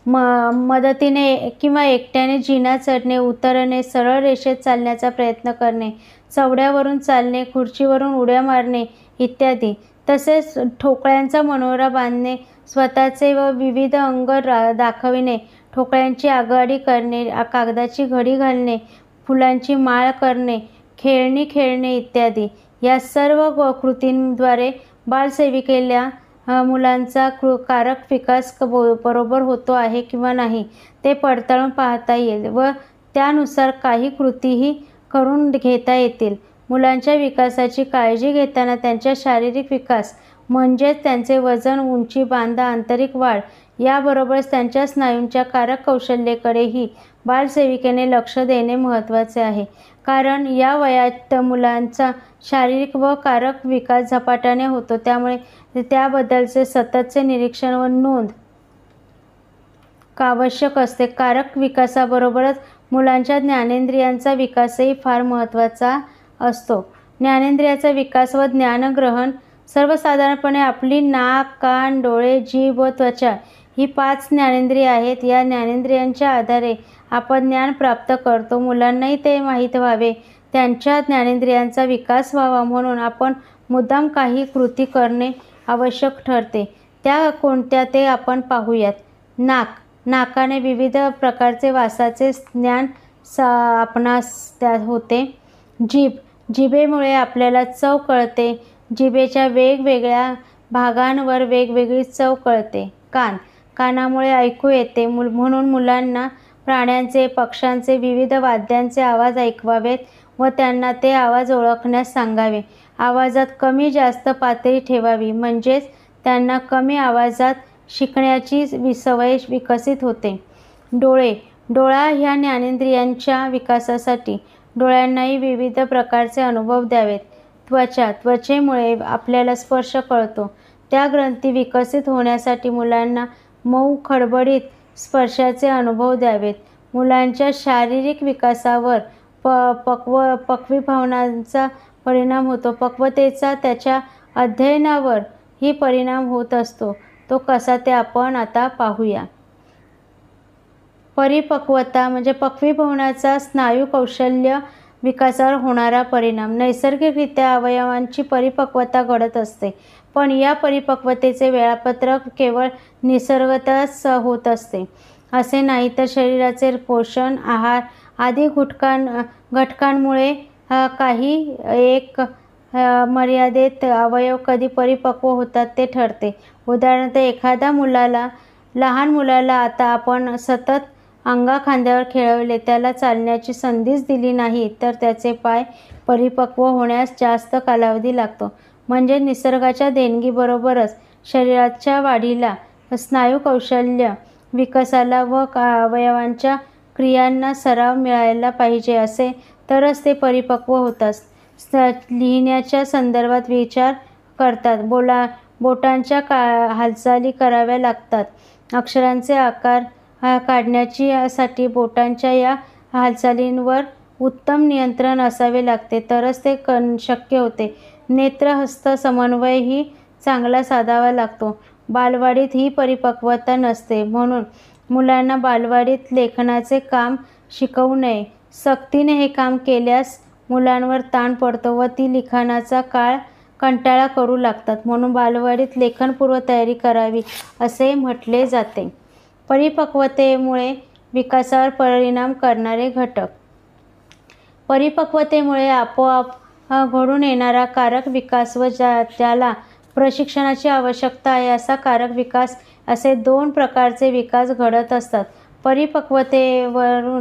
[SPEAKER 1] मदतीने किंवा एकट्याने जिना चढणे, उतरणे, सरळ रेषेत चालण्याचा प्रयत्न करणे, चवड्यावरून चालणे, खुर्चीवरून उड्या मारणे इत्यादी. तसेच ठोकळ्यांचा मनोरा बांधणे, स्वतःचे व विविध अंग दाखविणे, ठोकळ्यांची आगगाडी करणे, कागदाची घडी घालणे, फुलांची माळ करणे, खेळणी खेळणे इत्यादी. या सर्व कृतींद्वारे बालसेविकेला मुलांचा कारक विकास बरोबर होतो आहे किंवा नाही ते पडताळून पाहता येईल व त्यानुसार काही कृतीही करून घेता येतील. मुलांच्या विकासाची काळजी घेताना त्यांचा शारीरिक विकास म्हणजेच त्यांचे वजन, उंची, बांधा, आंतरिक वाढ याबरोबरच त्यांच्या स्नायूंच्या कारक कौशल्येकडेही बालसेविकेने लक्ष देणे महत्त्वाचे आहे, कारण या वयात मुलांचा शारीरिक व कारक विकास झपाट्याने होतो. त्यामुळे त्याबद्दलचे सततचे निरीक्षण व नोंद आवश्यक असते. कारक विकासाबरोबरच मुलांच्या ज्ञानेंद्रियांचा विकासही फार महत्त्वाचा असतो. ज्ञानेंद्रियाचा विकास व ज्ञानग्रहण. सर्वसाधारणपणे आपली नाक, कान, डोळे, जीभ व त्वचा ही 5 ज्ञानेंद्रिये आहेत. या ज्ञानेंद्रियांच्या आधारे आपण ज्ञान प्राप्त करतो. मुलांनाही ते माहीत व्हावे, त्यांच्या ज्ञानेंद्रियांचा विकास व्हावा म्हणून आपण मुद्दाम काही कृती करणे आवश्यक ठरते. त्या कोणत्या ते आपण पाहूयात. नाक. नाकाने विविध प्रकारचे वासाचे ज्ञान आपणास होते. जीभ. जिभेमुळे आपल्याला चव कळते. जिभेच्या वेगवेगळ्या भागांवर वेगवेगळी चव कळते. कान. कानामुळे ऐकू येते. म्हणून मुलांना प्राण्यांचे, पक्ष्यांचे, विविध वाद्यांचे आवाज ऐकवावेत व त्यांना ते आवाज ओळखण्यास सांगावे. आवाजात कमी जास्त पातळी ठेवावी, म्हणजेच त्यांना कमी आवाजात शिकण्याची सवय विकसित होते. डोळे. डोळा ह्या ज्ञानेंद्रियांच्या विकासासाठी डोळ्यांनाही विविध प्रकारचे अनुभव द्यावेत. त्वचा. त्वचेमुळे आपल्याला स्पर्श कळतो. त्या ग्रंथी विकसित होण्यासाठी मुलांना मऊ खडबडीत स्पर्शाचे अनुभव द्यावेत. मुलांच्या शारीरिक विकासावर पक्वीभावनांचा परिणाम होतो. पक्वतेचा त्याच्या अध्ययनावर ही परिणाम होत असतो. तो कसा ते आपण आता पाहूया. परिपक्वता म्हणजे पक्वीभवनाचा स्नायू कौशल्य विकासावर होणारा परिणाम. नैसर्गिकरित्या अवयवांची परिपक्वता घडत असते, पण या परिपक्वतेचे वेळापत्रक केवळ निसर्गतःच होत असते असे नाही, तर शरीराचे पोषण, आहार आदी घटकांमुळे काही एक मर्यादेत अवयव कधी परिपक्व होतात ते ठरते. उदाहरणार्थ, एखाद्या लहान मुलाला आता आपण सतत अंगाखांद्यावर खेळवले, त्याला चालण्याची संधीच दिली नाही, तर त्याचे पाय परिपक्व होण्यास जास्त कालावधी लागतो. म्हणजे निसर्गाच्या देणगीबरोबरच शरीराच्या वाढीला, स्नायू कौशल्य विकासाला व अवयवांच्या क्रियांना सराव मिळायला पाहिजे, असे तरच ते परिपक्व होतात. लिहिण्याच्या संदर्भात विचार करतात. बोटांच्या हालचाली कराव्या लागतात. अक्षरांचे आकार काढण्यासाठी बोटांच्या या हालचालींवर उत्तम नियंत्रण असावे लागते, तरच ते शक्य होते. नेत्र-हस्त समन्वय ही चांगला साधावा लागतो. बालवाडीत ही परिपक्वता नसते, म्हणून मुलांना बालवाडीत लेखनाचे काम शिकवू नये. सक्तीने हे काम केल्यास मुलांवर ताण पडतो व ती लिखाणाचा कंटाळा करू लागतात, म्हणून बालवाडीत लेखनपूर्व तयारी करावी असे म्हटले जाते. परिपक्वतेमुळे विकासावर परिणाम करणारे घटक. परिपक्वतेमुळे आपोआप घडून येणारा कारक विकास व ज्याला प्रशिक्षणाची आवश्यकता आहे असा कारक विकास असे 2 प्रकारचे विकास घडत असतात. परिपक्वतेमुळे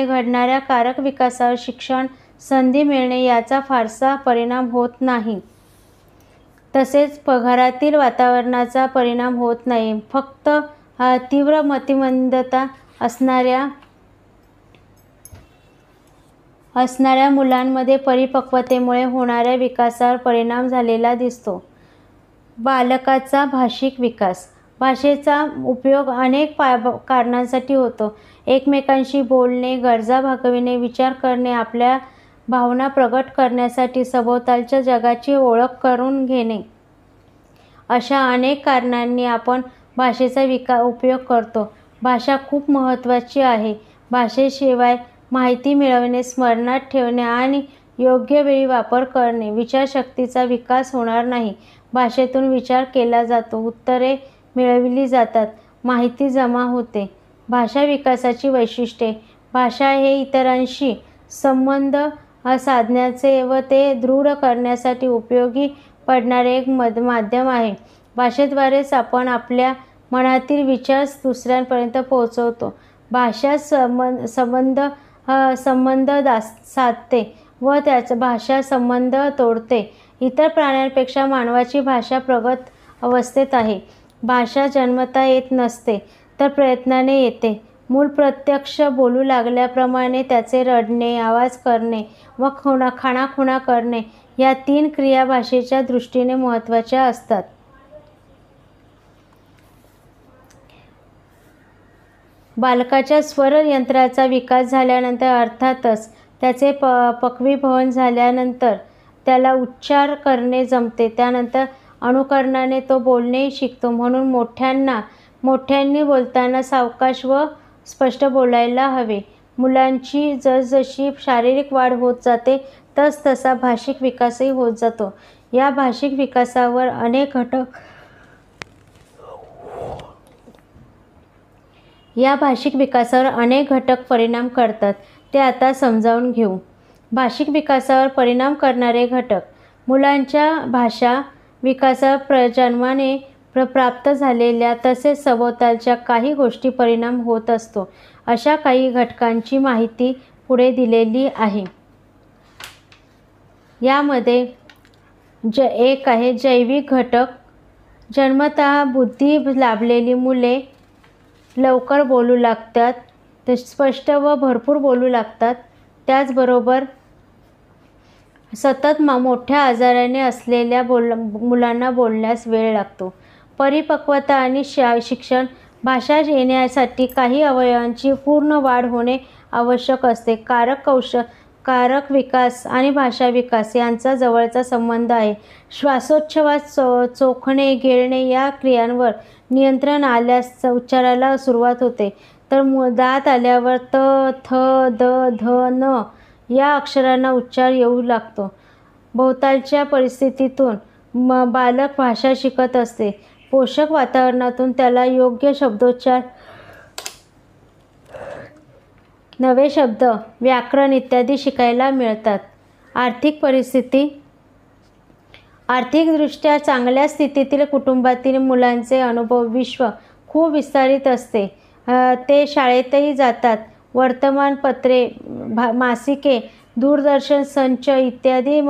[SPEAKER 1] घडणाऱ्या कारक विकासावर शिक्षण, संधी मिळणे याचा फारसा परिणाम होत नाही. तसेच घरातील वातावरणाचा परिणाम होत नाही. फक्त तीव्र मतिमंदता असणाऱ्या मुलांमध्ये परिपक्वतेमुळे होणाऱ्या विकासावर परिणाम झालेला दिसतो. बालकाचा भाषिक विकास. भाषेचा उपयोग अनेक कारणांसाठी होतो. एकमेकांशी बोलणे, गरजा भागविणे, विचार करणे, आपल्या भावना प्रगट करण्यासाठी, सभोवतालच्या जगाची ओळख करून घेणे, अशा अनेक कारणांनी आपण भाषेचा उपयोग करतो. भाषा खूप महत्त्वाची आहे. भाषेशिवाय माहिती मिळवणे, स्मरणात ठेवणे आणि योग्य वेळी वापर करणे, विचारशक्तीचा विकास होणार नाही. भाषेतून विचार केला जातो, उत्तरे मिळविली जातात, माहिती जमा होते. भाषा विकासाची वैशिष्ट्ये. भाषा हे इतरांशी संबंध साधण्याचे व ते दृढ करण्यासाठी उपयोगी पडणारे एक माध्यम आहे. भाषेद्वारेच आपण आपल्या मनातील विचार दुसऱ्यांपर्यंत पोहोचवतो. भाषा संबंध साधते व भाषा संबंध तोडते. इतर प्राण्यांपेक्षा मानवाची भाषा प्रगत अवस्थेत आहे. भाषा जन्मतः येत नसते, तर प्रयत्नाने येते. मूल प्रत्यक्ष बोलू लागल्याप्रमाणे त्याचे रडणे, आवाज करणे व खाणाखुणा करणे या 3 क्रिया भाषेच्या दृष्टीने महत्त्वाच्या असतात. बालकाच्या स्वरयंत्राचा विकास झाल्यानंतर अर्थातच त्याचे पक्वीभवन झाल्यानंतर त्याला उच्चार करणे जमते. त्यानंतर अनुकरणाने तो बोलणेही शिकतो. म्हणून मोठ्यांनी बोलताना सावकाश व स्पष्ट बोलायला हवे. मुलांची जसजशी शारीरिक वाढ होत जाते तसतसा भाषिक विकासही होत जातो. या भाषिक विकासावर अनेक घटक परिणाम करतात, ते आता समजावून घेऊ. भाषिक विकासावर परिणाम करणारे घटक. मुलांच्या भाषा विकासावर जन्माने प्राप्त झालेल्या तसेच सभोवतालच्या काही गोष्टी परिणाम होत असतो. अशा काही घटकांची माहिती पुढे दिलेली आहे. यामध्ये एक आहे जैविक घटक. जन्मतः बुद्धी लाभलेली मुले लवकर बोलू लागतात, स्पष्ट व भरपूर बोलू लागतात. त्याचबरोबर सतत मोठ्या आजाराने असलेल्या मुलांना बोलण्यास वेळ लागतो. परिपक्वता आणि शिक्षण. भाषा येण्यासाठी काही अवयवांची पूर्ण वाढ होणे आवश्यक असते. कारक विकास आणि भाषा विकास यांचा जवळचा संबंध आहे. श्वासोच्छवास, चोखणे, गिळणे या क्रियांवर नियंत्रण आल्यास उच्चाराला सुरुवात होते. तर दात आल्यावर त, थ, द, ध, न या अक्षरांना उच्चार येऊ लागतो. भोवतालच्या परिस्थितीतून बालक भाषा शिकत असते. पोषक वातावरणातून त्याला योग्य शब्दोच्चार, नवे शब्द, व्याकरण इत्यादी शिकायला मिळतात. आर्थिक परिस्थिती. आर्थिकदृष्ट्या चांगल्या स्थितीतील कुटुंबातील मुलांचे अनुभव विश्व खूप विस्तारित असते. ते शाळेतही जातात. वर्तमानपत्रे, मासिके, दूरदर्शन संच इत्यादी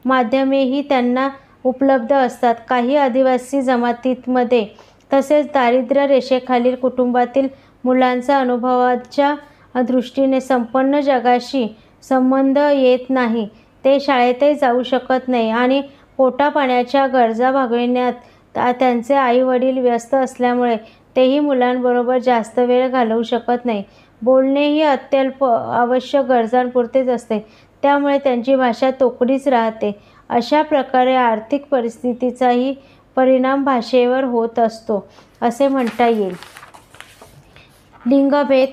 [SPEAKER 1] माध्यमेही त्यांना उपलब्ध असतात. काही आदिवासी जमातींमध्ये तसेच दारिद्र्य रेषेखालील कुटुंबातील मुलांचा अनुभवाच्या दृष्टीने संपन्न जगाशी संबंध येत नाही. ते शाळेतही जाऊ शकत नाही आणि पोटापाण्याच्या गरजा भागविण्यात त्यांचे आईवडील व्यस्त असल्यामुळे तेही मुलांबरोबर जास्त वेळ घालवू शकत नाही. बोलणेही अत्यल्प आवश्यक गरजांपुरतेच असते. त्यामुळे त्यांची भाषा तोकडीच राहते. अशा प्रकारे आर्थिक परिस्थितीचाही परिणाम भाषेवर होत असतो असे म्हणता येईल. लिंगभेद.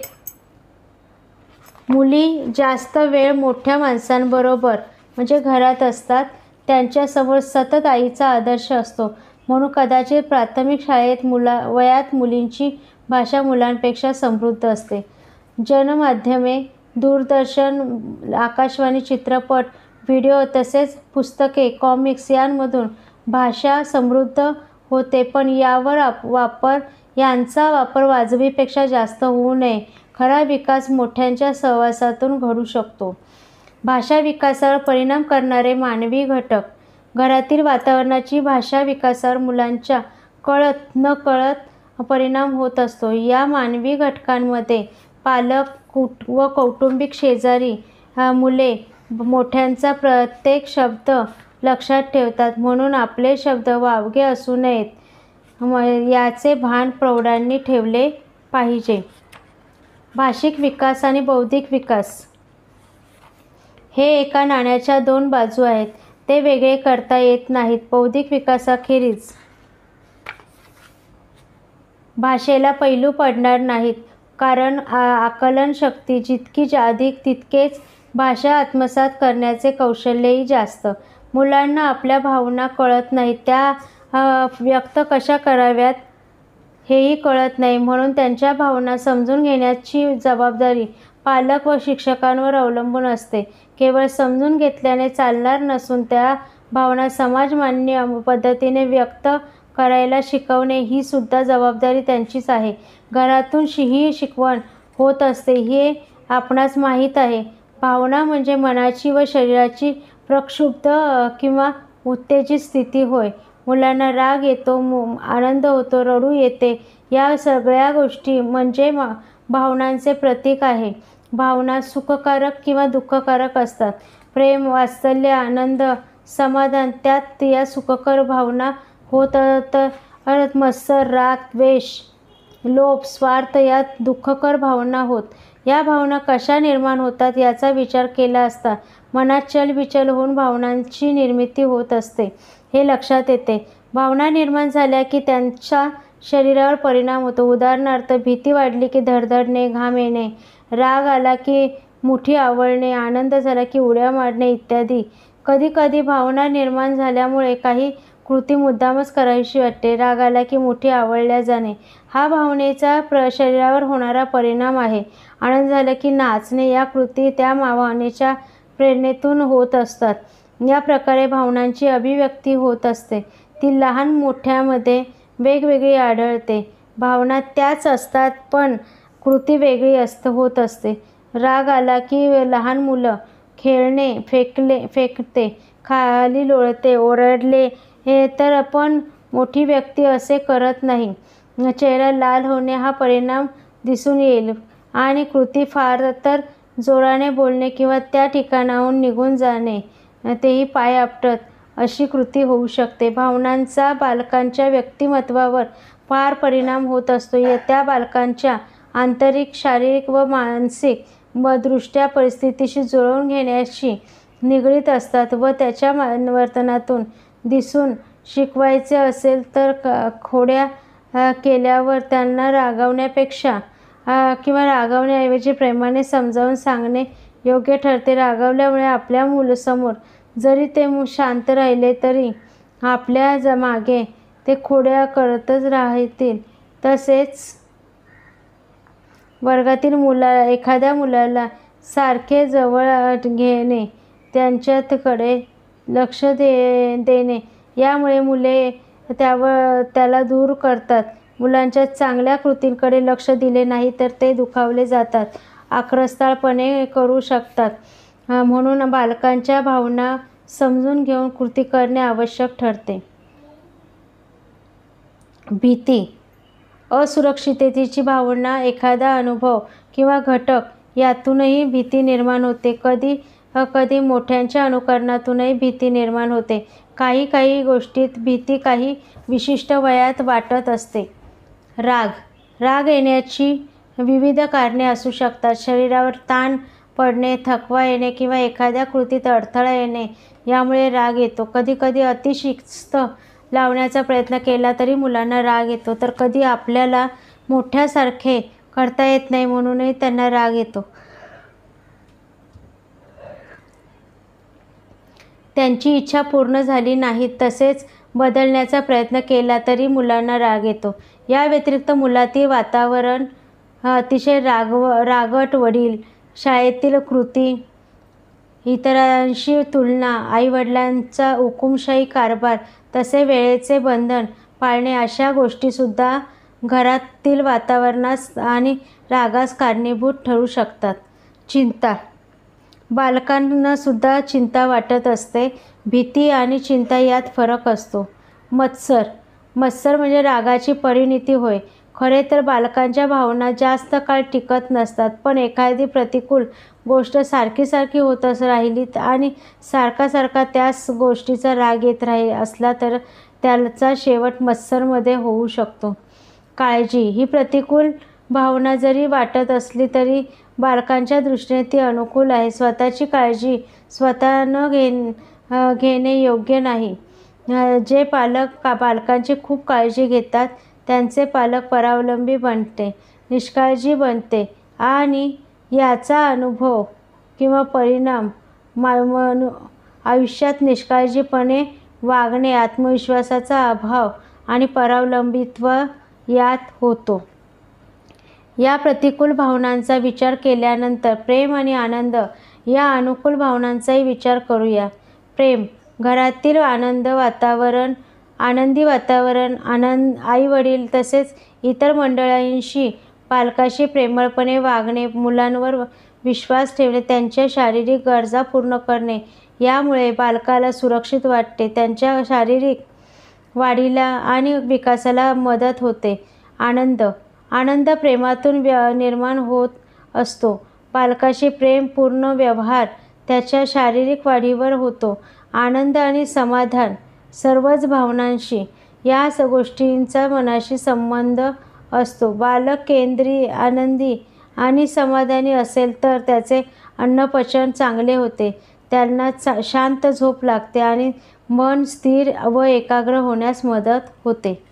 [SPEAKER 1] मुली जास्त वेळ मोठ्या माणसांबरोबर म्हणजे घरात असतात. त्यांच्यासमोर सतत आईचा आदर्श असतो. म्हणून कदाचित प्राथमिक शाळेत वयात मुलींची भाषा मुलांपेक्षा समृद्ध असते. जनमाध्यमे, दूरदर्शन, आकाशवाणी, चित्रपट, व्हिडिओ तसेच पुस्तके, कॉमिक्स यांमधून भाषा समृद्ध होते, पण यांचा वापर वाजवीपेक्षा जास्त होऊ नये. खरा विकास मोठ्यांच्या सहवासातून घडू शकतो. भाषा विकासावर परिणाम करणारे मानवी घटक. घरातील वातावरणाची भाषा विकासावर मुलांच्या कळत नकळत परिणाम होत असतो. या मानवी घटकांमध्ये पालक व कौटुंबिक शेजारी मुले मोठ्यांचा प्रत्येक शब्द लक्षात ठेवतात, म्हणून आपले शब्द वावगे असू नयेत याचे भान प्रौढांनी ठेवले पाहिजे. भाषिक विकास आणि बौद्धिक विकास हे एका नाण्याच्या दोन बाजू आहेत. ते वेगळे करता येत नाहीत. बौद्धिक विकासाखेरीज भाषेला पैलू पडणार नाहीत, कारण आकलन शक्ती जितकी अधिक तितकेच भाषा आत्मसात करण्याचे कौशल्यही जास्त. मुलांना आपल्या भावना कळत नाहीत, त्या व्यक्त कशा कराव्यात हेही कळत नाही. म्हणून त्यांच्या भावना समजून घेण्याची जबाबदारी पालक व शिक्षकांवर अवलंबून असते. केवळ समजून घेतल्याने चालणार नसून त्या भावना समाजमान्य पद्धतीने व्यक्त करायला शिकवणे ही सुद्धा जबाबदारी त्यांचीच आहे. घरातून ही शिकवण होत असते हे आपणास माहीत आहे. भावना म्हणजे मनाची व शरीराची प्रक्षुब्ध किंवा उत्तेजित स्थिती होय. मुलांना राग येतो, आनंद होतो, रडू येते, या सगळ्या गोष्टी म्हणजे भावनांचे प्रतीक आहे. भावना सुखकारक किंवा दुःखकारक असतात. प्रेम, वात्सल्य, आनंद, समाधान त्यात या सुखकर भावना होत मत्सर, राग, द्वेष लोभ, स्वार्थ या दुःखकर भावना होत. या भावना कशा निर्माण होतात याचा विचार केला असता मनात चलबिचल होऊन भावनांची निर्मिती होत असते हे लक्षात येते. भावना निर्माण झाल्या की त्यांचा शरीरावर परिणाम होतो. उदाहरणार्थ, भीती वाढली की धडधडणे, घाम येणे, राग आला की मुठी आवळणे, आनंद झाला की उड्या मारणे इत्यादी. कधीकधी भावना निर्माण झाल्यामुळे काही कृती मुद्दामच करावीशी वाटते. राग आला की मुठी आवळल्या जाणे हा भावनेचा शरीरावर होणारा परिणाम आहे. आनंद झाला की नाचणे या कृती त्या भावनेच्या प्रेरणेतून होत असतात. या प्रकारे भावनांची अभिव्यक्ती होत असते. ती लहान मोठ्यामध्ये वेगवेगळी आढळते. भावना त्याच असतात पण कृती वेगळी होत असते. राग आला की लहान मुलं खेळणे, फेकते, खाली लोळते, ओरडले हे तर आपण मोठी व्यक्ती असे करत नाही. चेहरा लाल होणे हा परिणाम दिसून येईल आणि कृती फार तर जोराने बोलणे किंवा त्या ठिकाणाहून निघून जाणे, तेही पाय आपटत अशी कृती होऊ शकते. भावनांचा बालकांच्या व्यक्तिमत्वावर फार परिणाम होत असतो. त्या बालकांच्या आंतरिक, शारीरिक व मानसिक दृष्ट्या परिस्थितीशी जुळवून घेण्याशी निगडीत असतात व त्याच्या वर्तनातून दिसून शिकवायचे असेल तर खोड्या केल्यावर त्यांना रागावण्यापेक्षा किंवा रागावण्याऐवजी प्रेमाने समजावून सांगणे योग्य ठरते. रागावल्यामुळे आपल्या मुलासमोर जरी ते शांत राहिले तरी आपल्या मागे ते खोड्या करतच राहतील. तसेच वर्गातील एखाद्या मुलाला सारखे जवळ घेणे, त्यांच्याकडे लक्ष देणे यामुळे मुले त्याला दूर करतात. मुलांच्या चांगल्या कृतींकडे लक्ष दिले नाही तर ते दुखावले जातात, आक्रस्ताळपणे करू शकतात. म्हणून बालकांच्या भावना समजून घेऊन कृती करणे आवश्यक ठरते. भीती, असुरक्षिततेची भावना, एखादा अनुभव किंवा घटक यातूनही भीती निर्माण होते. कधी मोठ्यांच्या अनुकरणातूनही भीती निर्माण होते. काही गोष्टीत भीती काही विशिष्ट वयात वाटत असते. राग येण्याची विविध कारणे असू शकतात. शरीरावर ताण पडणे, थकवा येणे किंवा एखाद्या कृतीत अडथळा येणे यामुळे राग येतो. कधीकधी अतिशिस्त लावण्याचा प्रयत्न केला तरी मुलांना राग येतो, तर कधी आपल्याला मोठ्यासारखे करता येत नाही म्हणूनही त्यांना राग येतो. त्यांची इच्छा पूर्ण झाली नाही तसेच बदलण्याचा प्रयत्न केला तरी मुलांना राग येतो. या व्यतिरिक्त मुलातील वातावरण अतिशय रागट, वडील, शाळेतील कृती, इतरांशी तुलना, आईवडिलांचा हुकूमशाही कारभार, तसे वेळेचे बंधन पाळणे अशा गोष्टीसुद्धा घरातील वातावरणास आणि रागास कारणीभूत ठरू शकतात. चिंता, बालकांनासुद्धा चिंता वाटत असते. भीती आणि चिंता यात फरक असतो. मत्सर म्हणजे रागाची परिणती होय. खरे तर बालकांच्या भावना जास्त काळ टिकत नसतात, पण एखादी प्रतिकूल गोष्ट सारखी होत राहिली आणि सारखा त्याच गोष्टीचा राग येत असला तर त्याचा शेवट मत्सरमध्ये होऊ शकतो. काळजी ही प्रतिकूल भावना जरी वाटत असली तरी बालकांच्या दृष्टीने ती अनुकूल आहे. स्वतःची काळजी स्वतः न घेणे योग्य नाही. जे पालक बालकांची खूप काळजी घेतात त्यांचे पालक परावलंबी बनते, निष्काळजी बनते आणि याचा अनुभव किंवा परिणाम आयुष्यात निष्काळजीपणे वागणे, आत्मविश्वासाचा अभाव आणि परावलंबित्व यात होतो. या प्रतिकूल भावनांचा विचार केल्यानंतर प्रेम आणि आनंद या अनुकूल भावनांचाही विचार करूया. प्रेम, घरातील आनंदी वातावरण, आई-वडील तसेच इतर मंडळींशी पालकाशी प्रेमळपणे वागणे, मुलांवर विश्वास ठेवणे, त्यांच्या शारीरिक गरजा पूर्ण करणे यामुळे बालकाला सुरक्षित वाटते, त्यांच्या शारीरिक वाढीला आणि विकासाला मदत होते. आनंद प्रेमातून निर्माण होत असतो. पालकाशी प्रेमपूर्ण व्यवहार त्याच्या शारीरिक वाढीवर होतो. आनंद आणि समाधान सर्वच भावनांशी या गोष्टींचा मनाशी संबंध असतो. बालक केंद्री, आनंदी आणि समाधानी असेल तर त्याचे अन्नपचन चांगले होते, त्यांना शांत झोप लागते आणि मन स्थिर व एकाग्र होण्यास मदत होते.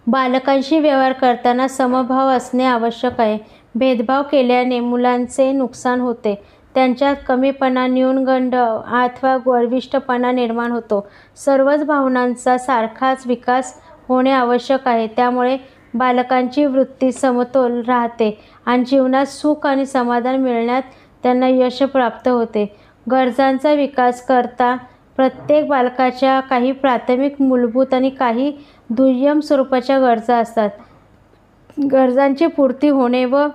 [SPEAKER 1] बालकांशी व्यवहार करताना समभाव असणे आवश्यक आहे. भेदभाव केल्याने मुलांचे नुकसान होते. त्यांच्यात कमीपणा, न्यूनगंड अथवा गर्विष्ठपणा निर्माण होतो. सर्वच भावनांचा सारखाच विकास होणे आवश्यक आहे. त्यामुळे बालकांची वृत्ती समतोल राहते आणि जीवनात सुख आणि समाधान मिळवण्यात त्यांना यश प्राप्त होते. गरजांचा विकास करता प्रत्येक बालकाच्या काही प्राथमिक, मूलभूत आणि काही दुय्यम स्वरूपाच्या गरजा असतात. गरजांची पूर्ती होणे व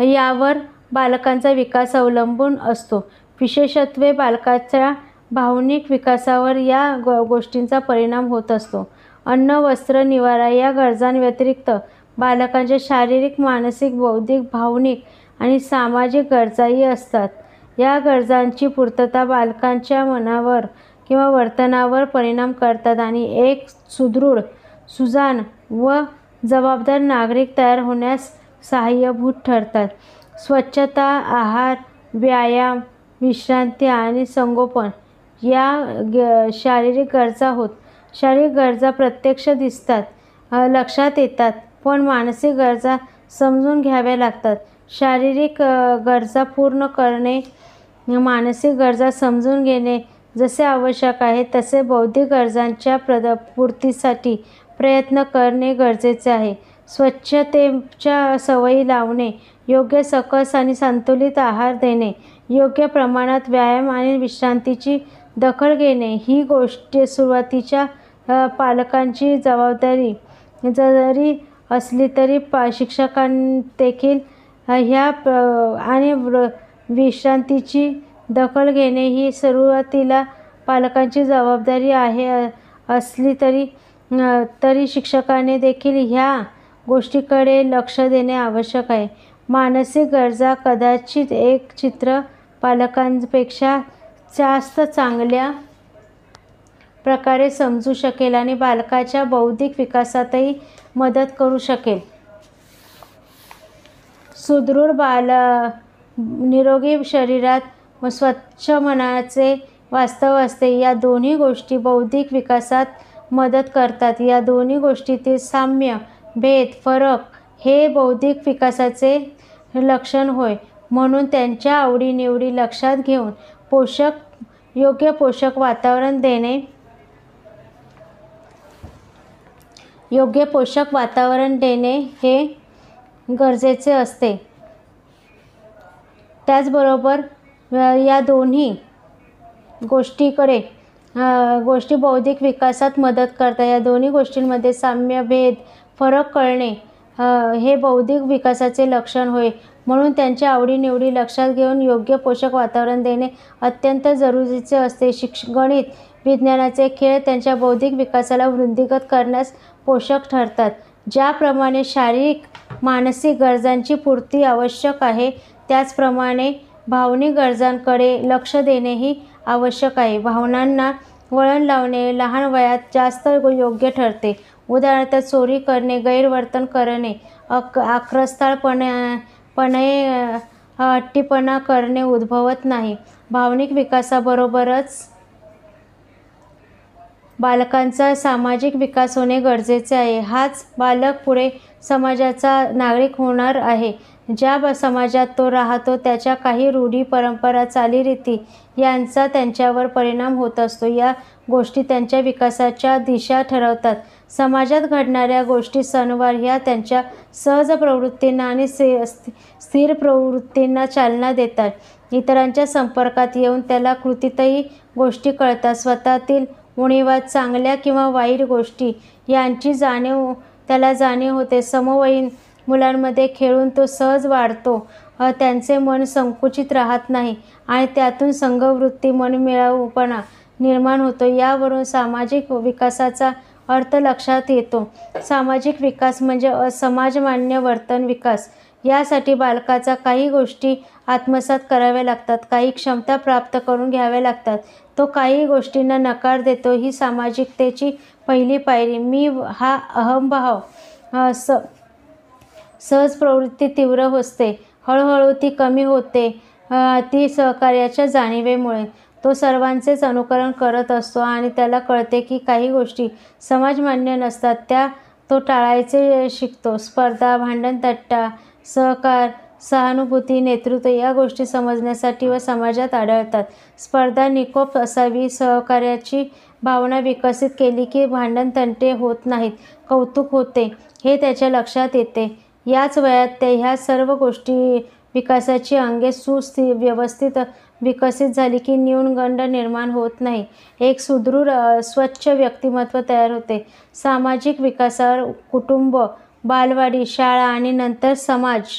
[SPEAKER 1] यावर बालकांचा विकास अवलंबून असतो. विशेषत्वे बालकाच्या भावनिक विकासावर या गोष्टींचा परिणाम होत असतो. अन्न, वस्त्र, निवारा या गरजांव्यतिरिक्त बालकांच्या शारीरिक, मानसिक, बौद्धिक, भावनिक आणि सामाजिक गरजाही असतात. या गरजांची पूर्तता बालकांच्या मनावर किंवा वर्तनावर परिणाम करतात आणि एक सुदृढ, सुजाण व जबाबदार नागरिक तयार होण्यास सहाय्यभूत ठरतात. स्वच्छता, आहार, व्यायाम, विश्रांती आणि संगोपन या शारीरिक गरजा होत. शारीरिक गरजा प्रत्यक्ष दिसतात, लक्षात येतात, पण मानसिक गरजा समजून घ्याव्या लागतात. शारीरिक गरजा पूर्ण करणे, मानसिक गरजा समजून घेणे जसे आवश्यक आहे, तसे बौद्धिक गरजांच्या पूर्तीसाठी प्रयत्न करणे गरजेचे आहे. स्वच्छतेच्या सवयी लावणे, योग्य, सकस आणि संतुलित आहार देणे, योग्य प्रमाणात व्यायाम आणि विश्रांतीची दखल घेणे ही गोष्ट सुरुवातीच्या पालकांची जबाबदारी जरी असली तरी शिक्षकांदेखील ह्या आणि विश्रांतीची दखल घेणे ही सुरुवातीला पालकांची जबाबदारी असली तरी शिक्षकाने देखील ह्या गोष्टीकडे लक्ष देणे आवश्यक आहे. मानसिक गरजा कदाचित एक चित्र पालकांपेक्षा जास्त चांगल्या प्रकारे समजू शकेल आणि बालकाच्या बौद्धिक विकासातही मदत करू शकेल. सुदृढ निरोगी शरीरात स्वच्छ मनाचे वास्तव असते. या दोन्ही गोष्टी बौद्धिक विकासात मदत करतात. या दोन्ही गोष्टीतील साम्य, भेद, फरक हे बौद्धिक विकासाचे लक्षण होय. म्हणून त्यांच्या आवडीनिवडी लक्षात घेऊन योग्य पोषक वातावरण देणे हे गरजेचे असते. त्याचबरोबर या दोन्ही गोष्टी बौद्धिक विकासात मदत करतात. या दोन्ही गोष्टींमध्ये साम्य, भेद, फरक कळणे हे बौद्धिक विकासाचे लक्षण होय. म्हणून त्यांच्या आवडीनिवडी लक्षात घेऊन योग्य पोषक वातावरण देणे अत्यंत जरुरीचे असते. गणित, विज्ञानाचे खेळ त्यांच्या बौद्धिक विकासाला वृद्धिंगत करण्यास पोषक ठरतात. ज्याप्रमाणे शारीरिक, मानसिक गरजांची पूर्ती आवश्यक आहे, त्याचप्रमाणे भावनिक गरजांकडे लक्ष देणेही आवश्यक आहे. भावनांना वळण लावणे लहान वयात जास्त योग्य ठरते. उदाहरणार्थ, चोरी करणे, गैरवर्तन करणे, आक्रस्ताळपणे, हट्टीपणा करणे उद्भवत नाही. भावनिक विकासाबरोबरच बालकांचा सामाजिक विकास होणे गरजेचे आहे. हाच बालक पुढे समाजाचा नागरिक होणार आहे. ज्या समाजात तो राहतो त्याच्या काही रूढी, परंपरा, चालीरीती यांचा त्यांच्यावर परिणाम होत असतो. या गोष्टी त्यांच्या विकासाच्या दिशा ठरवतात. समाजात घडणाऱ्या गोष्टी, सणवार ह्या त्यांच्या सहज प्रवृत्तींना आणि स्थिर प्रवृत्तींना चालना देतात. इतरांच्या संपर्कात येऊन त्याला कृतीतही गोष्टी कळतात. स्वतःतील उणिवा, चांगल्या किंवा वाईट गोष्टी यांची त्याला जाणीव होते. समवयीन मुलांमध्ये खेळून तो सहज वाढतो. त्यांचे मन संकुचित राहत नाही आणि त्यातून संघवृत्ती, मनमिळाऊपणा निर्माण होतो. यावरून सामाजिक विकासाचा अर्थ लक्षात येतो. सामाजिक विकास म्हणजे समाजमान्य वर्तन विकास. यासाठी बालकाचा काही गोष्टी आत्मसात कराव्या लागतात, काही क्षमता प्राप्त करून घ्याव्या लागतात. तो काही गोष्टींना नकार देतो. ही सामाजिकतेची पहिली पायरी. मी हा अहंभाव सहज प्रवृत्ती तीव्र असते. हळूहळू ती कमी होते. ती सहकार्याच्या जाणीवेमुळे. तो सर्वांचेच अनुकरण करत असतो आणि त्याला कळते की काही गोष्टी समाजमान्य नसतात, त्या तो टाळायचे शिकतो. स्पर्धा, भांडणतट्टा, सहकार, सहानुभूती, नेतृत्व या गोष्टी समजण्यासाठी व समाजात आढळतात. स्पर्धा निकोप असावी. सहकार्याची भावना विकसित केली की भांडणतंटे होत नाहीत, कौतुक होते हे त्याच्या लक्षात येते. याच वयात ह्या सर्व गोष्टी विकासाची अंगे व्यवस्थित विकसित झाली की न्यूनगंड निर्माण होत नाही. एक सुदृढ स्वच्छ व्यक्तिमत्व तयार होते. सामाजिक विकासावर कुटुंब, बालवाडी, शाळा आणि नंतर समाज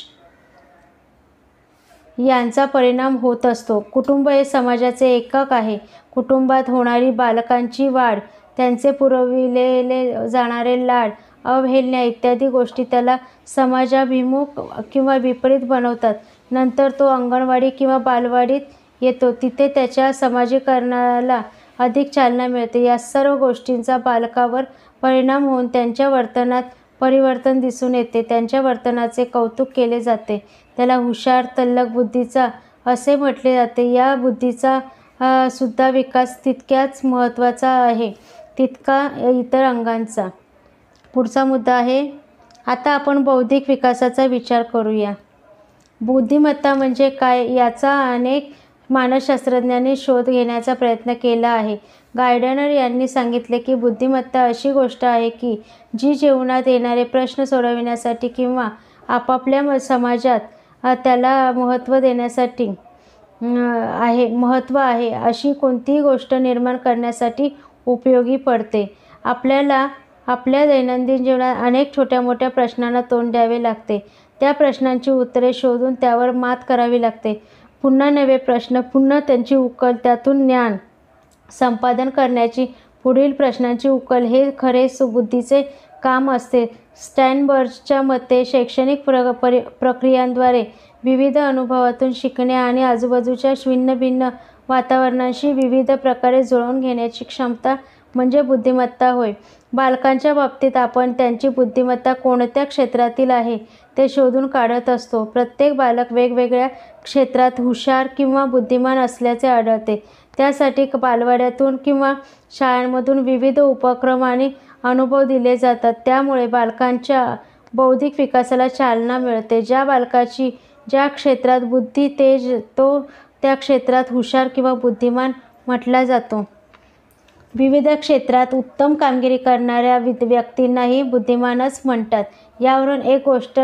[SPEAKER 1] यांचा परिणाम होत असतो. कुटुंब हे समाजाचे एकक आहे. कुटुंबात होणारी बालकांची वाढ, त्यांचे पुरविले जाणारे लाड, अवहेलना इत्यादी गोष्टी त्याला समाजाभिमुख किंवा विपरीत बनवतात. नंतर तो अंगणवाडी किंवा बालवाडीत येतो. तिथे त्याच्या समाजीकरणाला अधिक चालना मिळते. या सर्व गोष्टींचा बालकावर परिणाम होऊन त्यांच्या वर्तनात परिवर्तन दिसून येते. त्यांच्या वर्तनाचे कौतुक केले जाते. त्याला हुशार, तल्लख बुद्धीचा असे म्हटले जाते. या बुद्धीचा सुद्धा विकास तितक्याच महत्त्वाचा आहे तितका इतर अंगांचा. पुढचा मुद्दा आहे, आता आपण बौद्धिक विकासाचा विचार करूया. बुद्धिमत्ता म्हणजे काय याचा अनेक मानसशास्त्रज्ञांनी शोध घेण्याचा प्रयत्न केला आहे. गार्डनर यांनी सांगितले की बुद्धिमत्ता अशी गोष्ट आहे की जी जीवनात येणारे प्रश्न सोडविण्यासाठी किंवा आपापल्या समाजात त्याला महत्त्व देण्यासाठी महत्त्व आहे अशी कोणतीही गोष्ट निर्माण करण्यासाठी उपयोगी पडते. आपल्याला आपल्या दैनंदिन जीवनात अनेक छोट्या मोठ्या प्रश्नांना तोंड द्यावे लागते. त्या प्रश्नांची उत्तरे शोधून त्यावर मात करावी लागते. पुन्हा नवे प्रश्न, पुन्हा त्यांची उकल, त्यातून ज्ञान संपादन करण्याची, पुढील प्रश्नांची उकल हे खरे बुद्धीचे काम असते. स्टॅनबर्गच्या मते शैक्षणिक प्रक्रियांद्वारे विविध अनुभवातून शिकणे आणि आजूबाजूच्या भिन्न वातावरणाशी विविध प्रकारे जुळवून घेण्याची क्षमता म्हणजे बुद्धिमत्ता होय. बालकांच्या बाबतीत आपण त्यांची बुद्धिमत्ता कोणत्या क्षेत्रातील आहे ते शोधून काढत असतो. प्रत्येक बालक वेगवेगळ्या क्षेत्रात हुशार किंवा बुद्धिमान असल्याचे आढळते. त्यासाठी बालवाड्यातून किंवा शाळांमधून विविध उपक्रम आणि अनुभव दिले जातात. त्यामुळे बालकांच्या बौद्धिक विकासाला चालना मिळते. ज्या बालकाची ज्या क्षेत्रात बुद्धी तो त्या क्षेत्रात हुशार किंवा बुद्धिमान म्हटला जातो. विविध क्षेत्रात उत्तम कामगिरी करणाऱ्या व्यक्तींनाही बुद्धिमानच म्हणतात. यावरून एक गोष्ट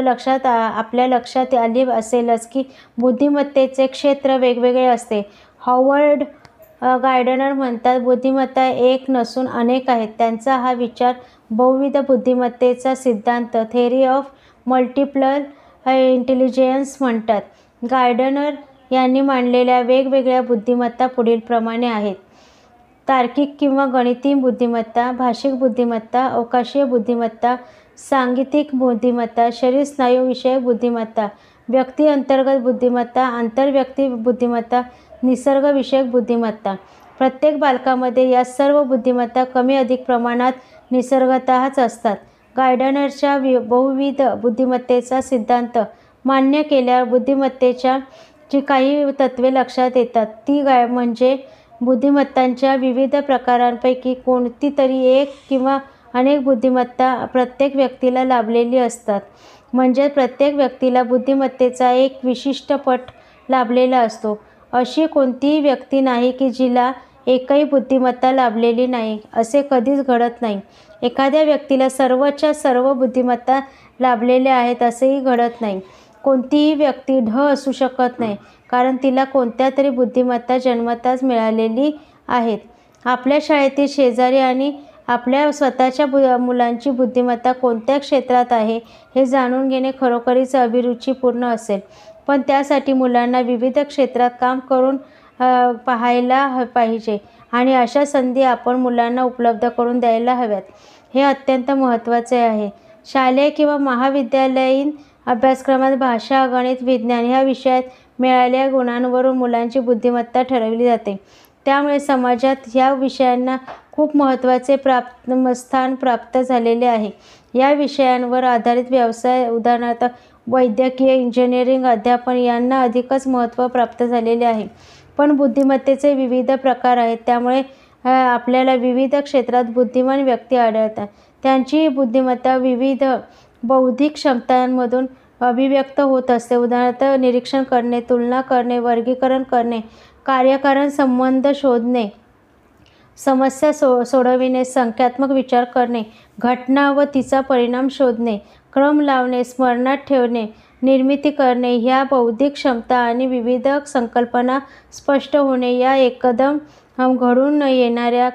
[SPEAKER 1] आपल्या लक्षात आली असेलच की बुद्धिमत्तेचे क्षेत्र वेगवेगळे असते. हॉवर्ड गार्डनर म्हणतात, बुद्धिमत्ता एक नसून अनेक आहेत. त्यांचा हा विचार बहुविध बुद्धिमत्तेचा सिद्धांत, थेअरी ऑफ मल्टिपल इंटेलिजन्स म्हणतात. गार्डनर यांनी मांडलेल्या वेगवेगळ्या बुद्धिमत्ता पुढीलप्रमाणे आहेत. तार्किक किंवा गणिती बुद्धिमत्ता, भाषिक बुद्धिमत्ता, अवकाशीय बुद्धिमत्ता, सांगीतिक बुद्धिमत्ता, शरीर स्नायू विषयक बुद्धिमत्ता, व्यक्ती अंतर्गत बुद्धिमत्ता, आंतरव्यक्ती बुद्धिमत्ता, निसर्गविषयक बुद्धिमत्ता. प्रत्येक बालकामध्ये या सर्व बुद्धिमत्ता कमी अधिक प्रमाणात निसर्गतःच असतात. गार्डनरच्या बहुविध बुद्धिमत्तेचा सिद्धांत मान्य केल्यावर बुद्धिमत्तेच्या जी काही तत्त्वे लक्षात येतात ती म्हणजे बुद्धिमत्तांच्या विविध प्रकारांपैकी कोणती तरी एक किंवा अनेक बुद्धिमत्ता प्रत्येक व्यक्तीला लाभलेली असतात. म्हणजे प्रत्येक व्यक्तीला बुद्धिमत्तेचा एक विशिष्ट पट लाभलेला असतो. अशी कोणतीही व्यक्ती नाही की जिला एकही बुद्धिमत्ता लाभलेली नाही. असे कधीच घडत नाही. एखाद्या व्यक्तीला सर्वच्या सर्व बुद्धिमत्ता लाभलेल्या आहेत असेही घडत नाही. कोणतीही व्यक्ती ढ असू शकत नाही, कारण तिला कोणत्या तरी बुद्धिमत्ता जन्मताच मिळालेली आहेत. आपल्या शाळेतील शेजारी आणि आपल्या स्वतःच्या मुलांची बुद्धिमत्ता कोणत्या क्षेत्रात आहे हे जाणून घेणे खरोखरीच अभिरुचीपूर्ण असेल. पण त्यासाठी मुलांना विविध क्षेत्रात काम करून पाहायला पाहिजे आणि अशा संधी आपण मुलांना उपलब्ध करून द्यायला हव्यात. हे अत्यंत महत्त्वाचे आहे. शालेय किंवा महाविद्यालयीन अभ्यासक्रमात भाषा, गणित, विज्ञान ह्या विषयात मिळालेल्या गुणांवरून मुलांची बुद्धिमत्ता ठरवली जाते. त्यामुळे समाजात ह्या विषयांना खूप महत्त्वाचे स्थान प्राप्त झालेले आहे. या विषयांवर आधारित व्यवसाय, उदाहरणार्थ वैद्यकीय, इंजिनिअरिंग, अध्यापन यांना अधिकच महत्त्व प्राप्त झालेले आहे. पण बुद्धिमत्तेचे विविध प्रकार आहेत, त्यामुळे आपल्याला विविध क्षेत्रात बुद्धिमान व्यक्ती आढळतात. त्यांची बुद्धिमत्ता विविध बौद्धिक क्षमतांमधून अभिव्यक्त होत असते. उदाहरणार्थ निरीक्षण करणे, तुलना करणे, वर्गीकरण करणे, कार्यकारण संबंध शोधणे, समस्या सोडविणे, संख्यात्मक विचार करणे, घटना व तिचा परिणाम शोधणे, क्रम लावणे, स्मरणात ठेवणे, निर्मिती करणे ह्या बौद्धिक क्षमता आणि विविध संकल्पना स्पष्ट होणे या एकदम घडून येणाऱ्या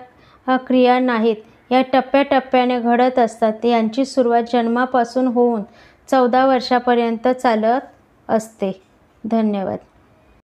[SPEAKER 1] क्रिया नाहीत. या टप्प्याटप्प्याने घडत असतात. यांची सुरुवात जन्मापासून होऊन 14 वर्षापर्यंत चालत असते. धन्यवाद.